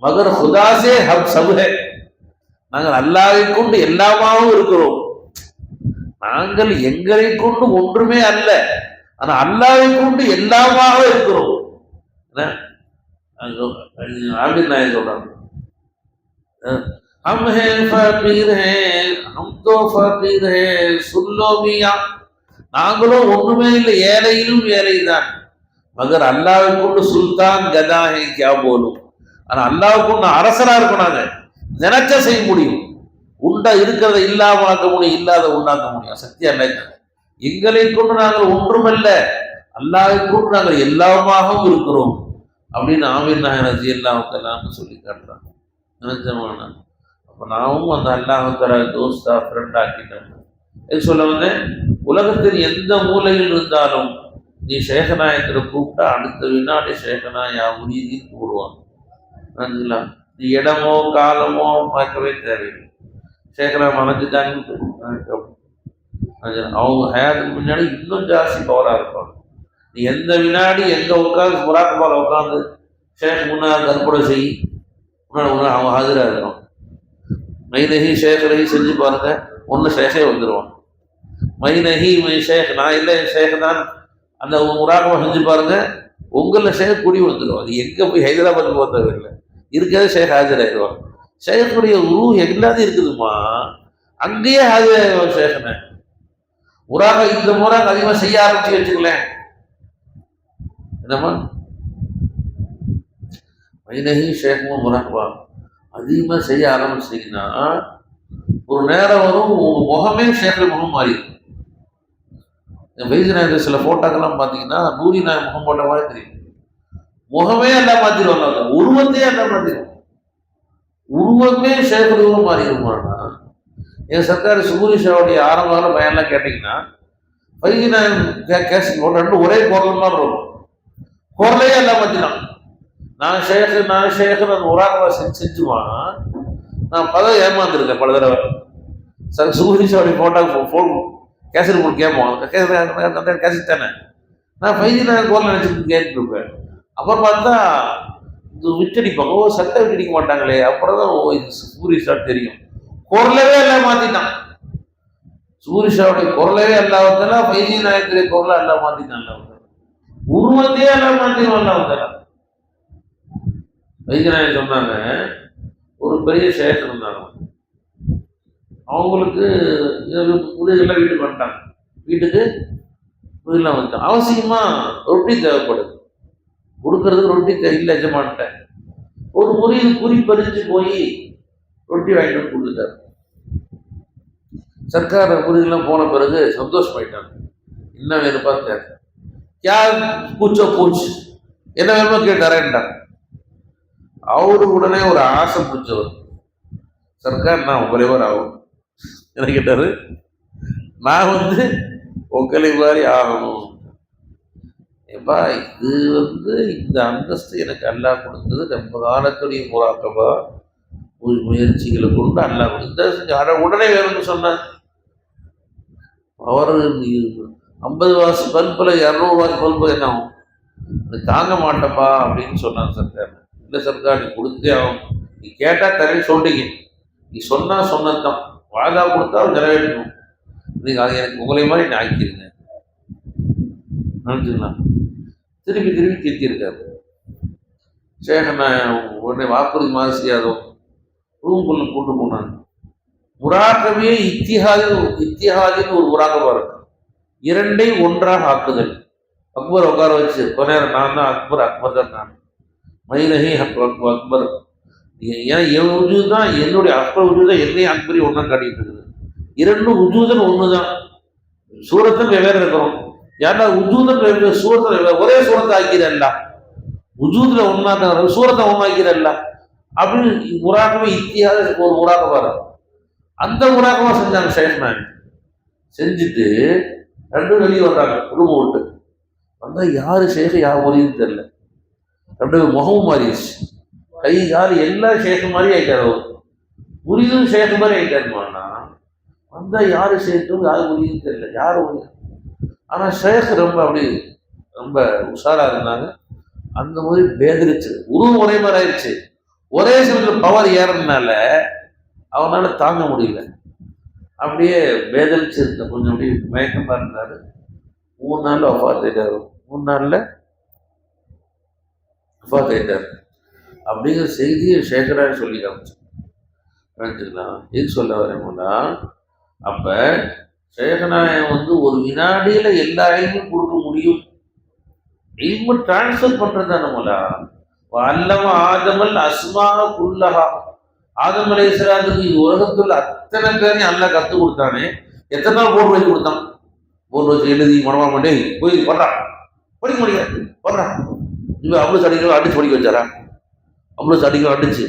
Speaker 1: மகர் ஹுதாசே ஹம் சப் ஹை, நாங்கள் அல்லாஹ்வை கொண்டு எல்லாமாவும் இருக்கிறோம். நாங்கள் எங்களை கொண்டு ஒன்றுமே அல்ல, ஆனா அல்லாஹ்வை கொண்டு எல்லாமாக இருக்கிறோம். அப்படின்னு நான் சொல்றாங்க. हम हैं फकीर हैं, हम तो फकीर हैं, सुन लो मियां. நாங்களும் ஒண்ணுமே இல்லை, ஏழையிலும் ஏழைதான். மகர் அல்லாஹ்வை கொண்டு சுல்தான் கதா ஹை கியா போலும். ஆனா அல்லாஹ்வை கொண்டு அரசரா இருக்கும். நாங்க நினைச்ச செய்ய முடியும். உண்டா இருக்கிறத இல்லாம ஆக்க முடியும், இல்லாத உண்டாக்க முடியும். சக்தியா இல்லை. எங்களை கொண்டு நாங்கள் ஒன்றுமல்ல, அல்லாஹ்வை கூட நாங்கள் எல்லாமாகவும் இருக்கிறோம் அப்படின்னு ஆமீர் நாயகம் ரலியல்லாஹு தஆலான்னு சொல்லி காட்டுறாங்க. நினைச்சமான அப்போ நாமும் அந்த அல்லாஹ் தஆலா தோஸ்தா ஃப்ரெண்ட் ஆக்கிட்டோம். இது சொல்ல வந்தேன், உலகத்தின் எந்த மூலையில் இருந்தாலும் நீ ஷேகநாயகத்தை கூப்பிட்டா அடுத்த வினாடி ஷேகநாயா முரீதின்னு கூடுவான். அதுங்களா நீ இடமோ காலமோ பார்க்கவே தேவையில்லை. ஷேகனா மனஞ்சுட்டாங்க அவங்க ஹயாத்துக்கு முன்னாடி இன்னும் ஜாஸ்தி பவராக இருப்பாங்க. நீ எந்த வினாடி எங்கே உட்காந்து முராக்கபால உட்காந்து ஷேக் முன்னாள் கற்பனை செய் முன்னாடி அவங்க ஹாஜராக இருக்கணும். மைனஹி ஷேக் ரஹி செஞ்சு பாருங்க, ஒன்று ஷேகே வந்துடுவான். மைனஹி ஷேக் நான் இல்லை ஷேக் தான் அந்த முராக்கபா செஞ்சு பாருங்க, உங்களில் ஷேக் குடி வந்துடும். அது எங்கே போய் ஹைதராபாத் போக தேவையில்லை, இருக்காது ஷேக் ஹாஜராகிடுவாங்க. ஷேக்குடைய உருவ எல்லாத்தையும் இருக்குதுமா, அங்கேயே ஹாஜராகிடுவாங்க ஷேக்னே. முராக இந்த முறாக அதிகமாக செய்ய ஆரம்பிச்சு வச்சுக்கலேன் என்னம்மா மைனஹி ஷேக்கும் முராகபா அதிகமாக செய்ய ஆரம்பிச்சிங்கன்னா ஒரு நேரம் வரும் உங்க முகமே ஷேக்கில் முகம் மாறிடும். வைத்திய நாயகர் சில போட்டோக்கெல்லாம் பார்த்தீங்கன்னா நூரி நாயக் முகம் போட்ட மாதிரி தெரியும். முகமே எல்லாம் மாற்றிடுவாங்க, உருவத்தையே எல்லாம் மாற்றிடும். உருவமே ஷேக் உருவம் மாறிடுமானா என் சர்க்கார் சுகூரி ஷாவுடைய ஆரம்ப கால பயன்லாம் கேட்டிங்கன்னா வைத்திய நாயகன் கேசி ரெண்டு ஒரே குரல் மாதிரி இருக்கும். குரலையே எல்லாம் மாற்றினான். நான் ஷேக்கு அந்த உராகவா செஞ்சுவான். நான் பதவி ஏமாந்துருக்கேன் பல தடவை. சார் சுகூரி ஷாவுடைய ஃபோன் கேசட் போட்டு கேட்போம், கேசட் தானே. நான் வைத்திய நாயகன் குரல் நினச்சிட்டு கேட்டுருப்பேன். அப்புறம் பார்த்தா இது விட்டடிப்பாங்க, சட்டை விட்டடிக்க மாட்டாங்களே. அப்புறம் தான் இது சுகூரி ஷா தெரியும். குரலவே எல்லாம் மாத்திட்டான். சூரிஷாவுடைய குரலவே அல்லாஹ்வுத்தாலா, வைத்திய நாயகத்துடைய குரலை எல்லாம் மாத்திட்டான். அல்லாஹ்வுத்தாலா உருவத்தையே எல்லாம் மாத்திடும். அல்லாஹ்வுத்தாலா வைத்திய நாயகர் சொன்னாங்க, ஒரு பெரிய ஷேக் இருந்தாங்க, அவங்களுக்கு புதியெல்லாம் வீட்டுக்கு வந்துட்டாங்க. வீட்டுக்கு புதியெல்லாம் வந்துட்டாங்க. அவசியமா ரொட்டி தேவைப்படுது, கொடுக்கறதுக்கு ரொட்டி இல்லை எஜமான்ட்டேன். ஒரு முறையில் குறி பறிச்சு போய் ரொட்டி வாங்கிட்டு வந்து கொடுத்துட்டாரு. சர்க்கார் முறியெல்லாம் போன பிறகு சந்தோஷமாயிட்டாங்க. என்ன வேணும் பார்த்தேன், யார் பூச்சோ பூச்சு என்ன வேணுமோ கேட்டாரேன்ட்டாங்க. அவரு உடனே ஒரு ஆசை பிடிச்சவர், சர்க்கார் நான் உங்களைவர் ஆகும் என்ன கேட்டாரு, நான் உங்களை மாதிரி ஆகணும். ஏப்பா இது இந்த அந்தஸ்து எனக்கு அல்லாஹ் கொடுத்தது ரொம்ப காலத்துடைய முராக்கபா முயற்சிகளை கொண்டு அல்லாஹ் கொடுத்த உடனே வேணும்னு சொன்னார். அவர் 50 வாசி பல்பில் 200 வாசி பல்பு என்ன ஆகும், அது தாங்க மாட்டப்பா அப்படின்னு சொன்னாங்க சர்க்கார். இல்லை சர்க்கார் நீ கொடுத்தே ஆகும், நீ கேட்டால் தரேன்னு சொல்லிட்டீங்க, நீ சொன்னதுதான், வாதா கொடுத்தா நிறைவேற்றணும், நீங்கள் அது எனக்கு உங்களை மாதிரி நீ ஆக்கிடுங்க நினச்சிக்கலாம். திருப்பி தீர்த்திருக்காரு. சேகநாயகம் உடனே வாக்குறுதி மாதிரி செய்யாதோ ரூம்குள்ள கூட்டு போனாங்க. முராகவே இத்திஹாதின்னு ஒரு முராகபா இருக்கு, இரண்டை ஒன்றாக ஆக்குதல். அக்பர் உட்கார வச்சு கொஞ்ச நேரம் நான் தான் அக்பர், அக்பர் தான் நான், மைனஹி அக்பர். ஏன் என் உஜூது தான் என்னுடைய அக்பர் உஜூது தான் என்னையும் அக்பரையும் ஒன்றா காட்டிட்டு இருக்குது. இரண்டும் உஜூதன் ஒன்று தான், சூரத்தில் வெவ்வேறு இருக்கிறோம். யாரா உஜூதன் வெவ்வேறு, சூரத்தில் ஒரே சூரத்தை ஆக்கிறல்ல, உஜூதில் ஒன்றாக்க சூரத்தை ஒன்றாக்கிறல்ல அப்படின்னு முராகவே இத்தியாத ஒரு முராகபா இருக்கும். அந்த முராகபா செஞ்சாங்க ஷேக் நாயக். செஞ்சுட்டு ரெண்டும் வெளியே வர்றாங்க ரூம் விட்டு. வந்தால் யாரு ஷேக் யார் மொழின்னு தெரியல, ரெண்டு முகமும் மாறிடுச்சு, கை யார் எல்லா ஷேக்கு மாதிரி ஆயிட்டார். அவர் முறிதும் ஷேக்கு மாதிரி ஆயிட்டாருமானா வந்தால் யாரு ஷேக்கும் யார் மொழின்னு தெரியல, யார் மொழி. ஆனால் ஷேக் ரொம்ப உஷாராக இருந்தாங்க. அந்த மாதிரி பேதரிச்சு உருவம் ஒரே மாதிரி ஆயிடுச்சு. ஒரே சமயத்தில் பவர் ஏறதுனால அவனால தாங்க முடியல, அப்படியே பேதலிச்சு இருந்த கொஞ்சம் அப்படியே மயக்கமாக இருந்தார். 3 நாளில் வஃபாத் ஆயிட்டார். 3 நாளில் வஃபாத் ஆயிட்டார் அப்படிங்கிற செய்தியை ஷேகராக சொல்லி காமிச்சுக்கலாம். எது சொல்ல வரேன்னா, அப்போ ஷேகநாயகம் ஒரு வினாடியில் எல்லா இல்மும் கொடுக்க முடியும். இல்மு டிரான்ஸ்ஃபர் பண்ணுறது தான் நம்மளா. அல்லம ஆதமல் அஸ்மாக குல்லஹா, ஆதம் அலைஹிஸ்ஸலாத்துக்கு உலகத்தில் அத்தனை பேரையும் அல்லாஹ் கற்றுக் கொடுத்தானே. எத்தனை நாள் போர்டு வச்சு கொடுத்தான், போர்டு வச்சு எழுதி மனமா பண்ணி போய் பண்றான் படிக்க முடியாது வர்றான். இவன் அவ்வளோ அடிக்கிறோம் அடிச்சு படிக்க வச்சாரா? அவ்வளோ அடிக்கிறோம் அடிச்சு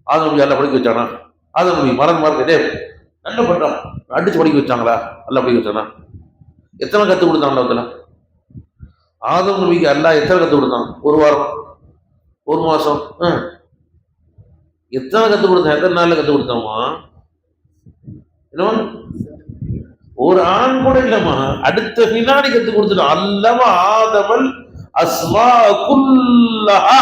Speaker 1: ஆதம் நபி எல்லாம் படிக்க வச்சானா? ஆதம் நபி மறக்க நல்ல பண்றான், அடிச்சு படிக்க வச்சாங்களா? நல்லா படிக்க வச்சானா? எத்தனை கற்றுக் கொடுத்தாங்களா? அதில் ஆதம் நபிக்கு அல்லாஹ் எத்தனை கற்றுக் கொடுத்தான்? ஒரு வாரம், ஒரு மாசம், எத்தனை கற்றுக் கொடுத்தான்? எத்தனை நாள்ல கற்றுக் கொடுத்தாமா? என்ன ஒரு ஆண் கூட இல்லம்மா, அடுத்த வினாடி கற்றுக் கொடுத்துட்டான். அல்லவ ஆதமல் அஸ்மா குல்லஹா,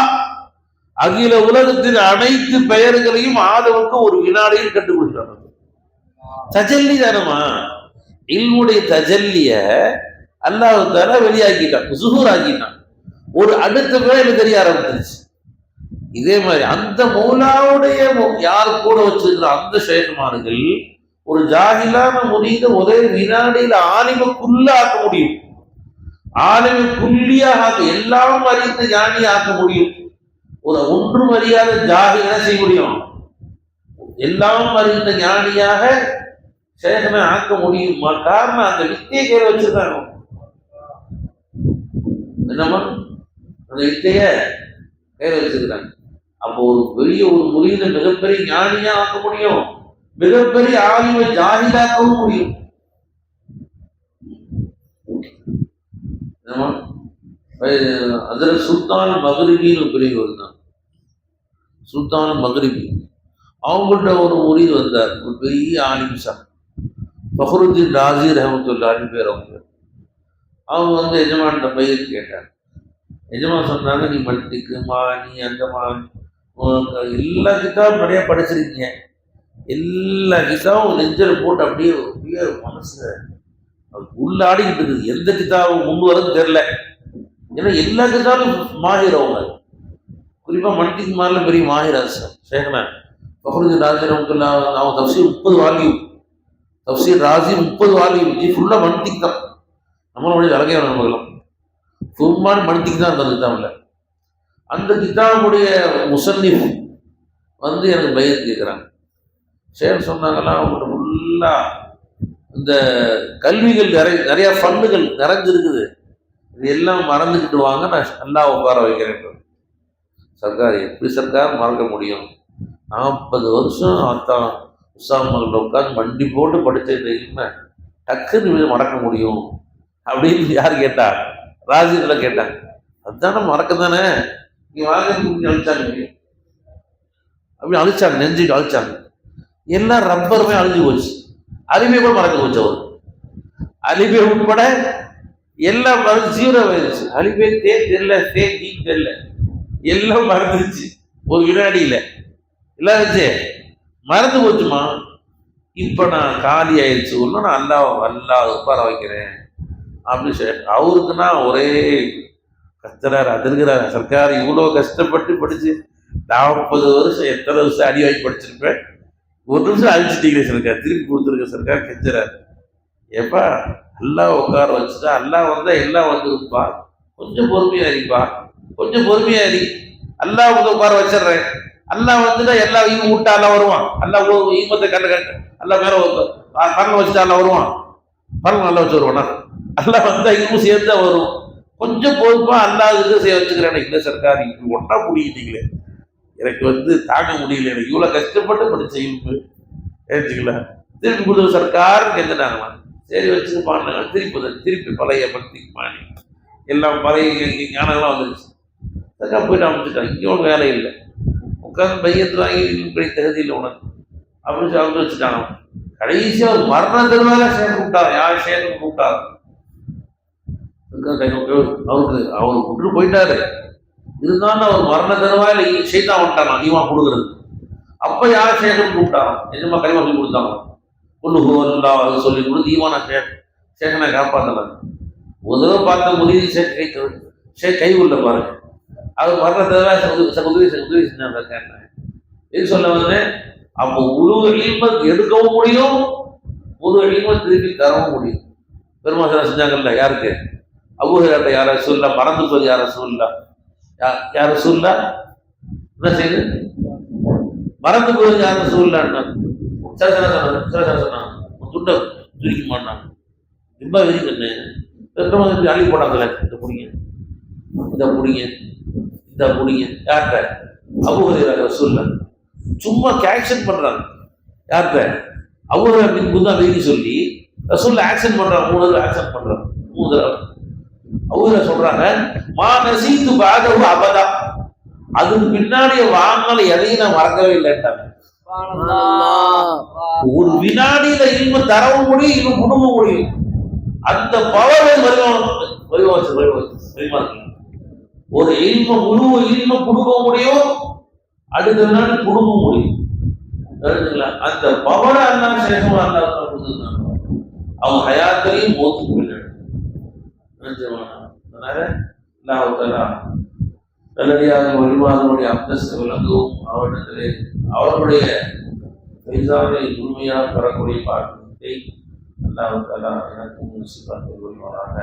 Speaker 1: அகில உலகத்தின் அனைத்து பெயர்களையும் ஆதமுக்கு ஒரு வினாடியில் கற்றுக் கொடுத்தாங்க. தஜல்லி தானமா, இல்முடைய தஜல்லிய அல்லாஹ் தஆலா வெளியாக்கிட்டான், ஸுஹூர் ஆக்கிட்டான். ஒரு அடுத்த வேலை தெரிய ஆரம்பிச்சிருச்சு. இதே மாதிரி அந்த மௌலாவுடைய யார் கூட வச்சிருக்கிற அந்த ஷேகுமார்கள் ஒரு ஜாகிலான முரீத ஒரே வினாடியில் ஆலிமுக்குள்ள ஆக்க முடியும், ஆலிமுக்குள்ளியாக எல்லாம் அறிந்த ஞானி ஆக்க முடியும். ஒரு ஒன்றும் அறியாத ஜாகி என்ன செய்ய முடியும்? எல்லாம் அறிந்த ஞானியாக சேகனை ஆக்க முடியும். காரணம் அந்த வித்தையை கையில் வச்சிருக்காங்க. என்னமா அந்த வித்தைய கையில் வச்சிருக்காங்க. அப்போ ஒரு பெரிய ஒரு முரீத மிகப்பெரிய ஞானியா ஆக்க முடியும், மிகப்பெரிய ஆலிமை ஜாகிலாக்கவும் முடியும். அதுல சுல்தான் மகரிபின்னு பெரியவர் தான், சுல்தான் மகரிபி. அவங்கள்ட்ட ஒரு முரீது வந்தார், ஒரு பெரிய ஆலிம் சார் ஃபஹ்ருத்தீன் ராஸி ரஹ்மத்துல்லாஹி பேர். அவங்க வந்து எஜமான்கிட்ட பயிர் கேட்டாங்க. எஜமான் சொன்னாங்க, நீ மல்டிக்குமா, நீ அந்தமா, எல்லா கிதாபும் நிறைய படிச்சிருக்கீங்க, எல்லா கிதாபும் நெஞ்சில் போட்டு அப்படியே அப்படியே மனசுல உள்ள ஆடிக்கிட்டு இருக்குது. எந்த கிதாபும் முன் வரது தெரியல. ஏன்னா எல்லா கிதாபும் மாஹிர். அவங்க குறிப்பா மல்டிக்கு மாரில பெரிய மாஹிர் ஷேഖ்னா ஃபஹ்ருத்தீன் ராஸி ரஹ்மத்துல்லாஹி. அவங்க தஃப்சீர் 30 வால்யூம், தஃப்சீர் ராஸி 30 வால்யூம், இது ஃபுல்லா மல்டிக் தான். நம்மளுடைய அழகையான நமக்கெல்லாம் ஃபுல்மான மல்டிக் தான் அந்த கிதாபில். அந்த கிதாபுடைய முசன்னிஃப் வந்து எனக்கு பயிர் கேட்குறாங்க. ஷேக் சொன்னாங்கலாம், அவங்கள்ட்ட ஃபுல்லா இந்த கல்விகள் நிறைய ஃபண்டுகள் நிறைஞ்சிருக்குது, இது எல்லாம் மறந்துக்கிட்டு வாங்க, நான் நல்லா உட்கார வைக்கிறேன். சர்க்கார் எப்படி சர்க்கார் மறக்க முடியும்? 40 வருஷம் அத்தான் உஸ்தாதுமார்கள்ட்ட உட்காந்து மண்டி போட்டு படிச்ச டக்குன்னு மறக்க முடியும் அப்படின்னு யார் கேட்டா? ராஜில கேட்டாங்க. அதுதானே மறக்க தானே, நீ வாங்க அழிச்சாங்க, அப்படி அழிச்சாங்க, நெஞ்சுக்கு அழிச்சாங்க. எல்லாம் ரப்பருமே அழிஞ்சு போச்சு, அலிபே கூட மறக்க போச்சு. அவர் அலிபே உட்பட எல்லாம் மறந்து ஜீரோ ஆயிடுச்சு. அலிபே தெரியல, தெரியல, எல்லாம் மறந்துருச்சு ஒரு வினாடியில. எல்லாம் வச்சு மறந்து போச்சுமா. இப்ப நான் காலி ஆயிடுச்சு, ஒன்னும் நான் அல்லாஹ் உட்கார வைக்கிறேன் அப்படின்னு சொல்லி அவருக்குன்னா ஒரே கத்துறாரு, அதிர்கிறாரு. சர்க்கார் இவ்வளோ கஷ்டப்பட்டு படிச்சு 40 வருஷம், எத்தனை வருஷம் அடி வாங்கி படிச்சிருப்பேன், ஒரு நிமிஷம் அழிச்சிட்டீங்களே சர்க்கார், திருப்பி கொடுத்துருக்க சர்க்கார் கெஞ்சுறாரு. எப்பா அல்லாஹ் உட்கார வச்சுட்டா, அல்லாஹ் வந்தா எல்லாம் வந்துருப்பா, கொஞ்சம் பொறுமையா இருப்பா, கொஞ்சம் பொறுமையா இரு, அல்லாஹ் வந்து உட்கார வச்சிடுறேன். அல்லாஹ் வந்துட்டா எல்லா ஈம விட்டா எல்லாம் வருவான். அல்லாஹ் ஈமத்தை கண்டு அல்லாஹ் மேல பரல வச்சுட்டா எல்லாம் வருவான், பரல நல்லா வச்சு வருவானா? அல்லாஹ் வந்தா ஈமும் சேர்ந்தா வரும். கொஞ்சம் பொறுப்பா அல்லாஹ் இது செய்ய வச்சுக்கிறேன். இல்லை சர்க்கார் இப்படி ஒன்றா முடியிட்டீங்களே, எனக்கு வந்து தாங்க முடியல, எனக்கு இவ்வளோ கஷ்டப்பட்டு படிச்ச இல்மு ஏற்றுக்கல, திருப்பி கொடுத்த சர்க்கார் கெஞ்சினாங்களாம். சரி வச்சு பாடினாங்க. திருப்பி பழைய பக்தி மாணி எல்லாம் பழைய ஞானங்கள்லாம் வந்துருச்சு. சர்க்கார் போயிட்டு அமைச்சுட்டாங்க. இங்கே ஒன்றும் வேலை இல்லை, உட்காந்து பையத்து வாங்கி இப்படி தகுதி இல்லை உனக்கு அப்படின்னு அவங்க வச்சுட்டாங்க. கடைசியாக ஒரு மரண தருவாக சேர்ந்து கூப்பிட்டாங்க. யார் சேர்ந்து கூப்பிட்டாங்க? அவர் விட்டு போயிட்டாரு. இதுதான் அவர் மரண தருவாயில சைத்தான் வந்துட்டாங்க அதிகமா கொடுக்குறது. அப்ப யார் சேகன் கூப்பிட்டாங்க? நிஜமா கைமா சொல்லி கொடுத்தாங்க. ஒண்ணு சொல்லி கொடுத்து ஈவான சேகனை காப்பாத்தலாம். முதல்ல பார்த்த உதவி கை உள்ள பாருங்க. அவர் மரண தருவாய் உதவி செஞ்சாங்க. எது சொல்ல வந்து அப்போ உருவ எடுக்கவும் முடியும், உருவ திருப்பி தரவும் முடியும். பெருமாசனா செஞ்சாங்கல்ல. யாருக்கு? அபூஹுரைரா யார ரசூலுல்லாஹ், மறந்து போது யார ரசூலுல்லாஹ், யார ரசூலுல்லாஹ் என்ன செய்யுது? மறந்து போது யார ரசூலுல்லாஹ். சொன்னாங்க துண்டை துடிக்க மாட்டாங்க, ரொம்ப வெறி கண்ணு அள்ளி போடாங்கல்ல இந்த பிடிங்க இந்த முடிங்க இந்த முடிங்க யார்கிட்ட? அபூ ஹுரைரா ரசூலுல்லாஹ் சும்மா ஆக்ஷன் பண்றாங்க. யார்கிட்ட? அபூ ஹுரைரா பின் புதாபி சொல்லி ரசூலுல்லாஹ் ஆக்ஷன் பண்றாங்க. 3 தடவை ஆக்ஷன் பண்றாங்க. 3 தடவை அபூ ஹுரைரா சொல்றாங்க, மா நசீது பஅதஹு அபதா, அதுக்கு பின்னாடிய வாழ்நாள் எதையும் நான் மறக்கவே இல்லைட்டாங்க. ஒரு வினாடியில இல்ம தரவும் முடியும், இன்னும் குடும்ப முடியும். அந்த பவரை ஒரு இல்ம முழு இல்ம குடும்ப முடியும், அடுத்த நாள் குடும்ப முடியும். அந்த பவரை அல்லாஹ் சேஷமா அல்லாஹ் கொடுத்துருக்காங்க. அவங்க ஹயாத்திலையும் மோத்துக்கு பின்னாடி. அதனால நல்லடியாக வழிமாதனுடைய அந்தஸ்து விளங்கவும் அவரிடத்திலே அவர்களுடைய பெரிதாரை முழுமையாக பெறக்கூடிய பாக்கியத்தை அல்லாஹ் தஆலா எனக்கு நசீபாக்கி வருவாராக.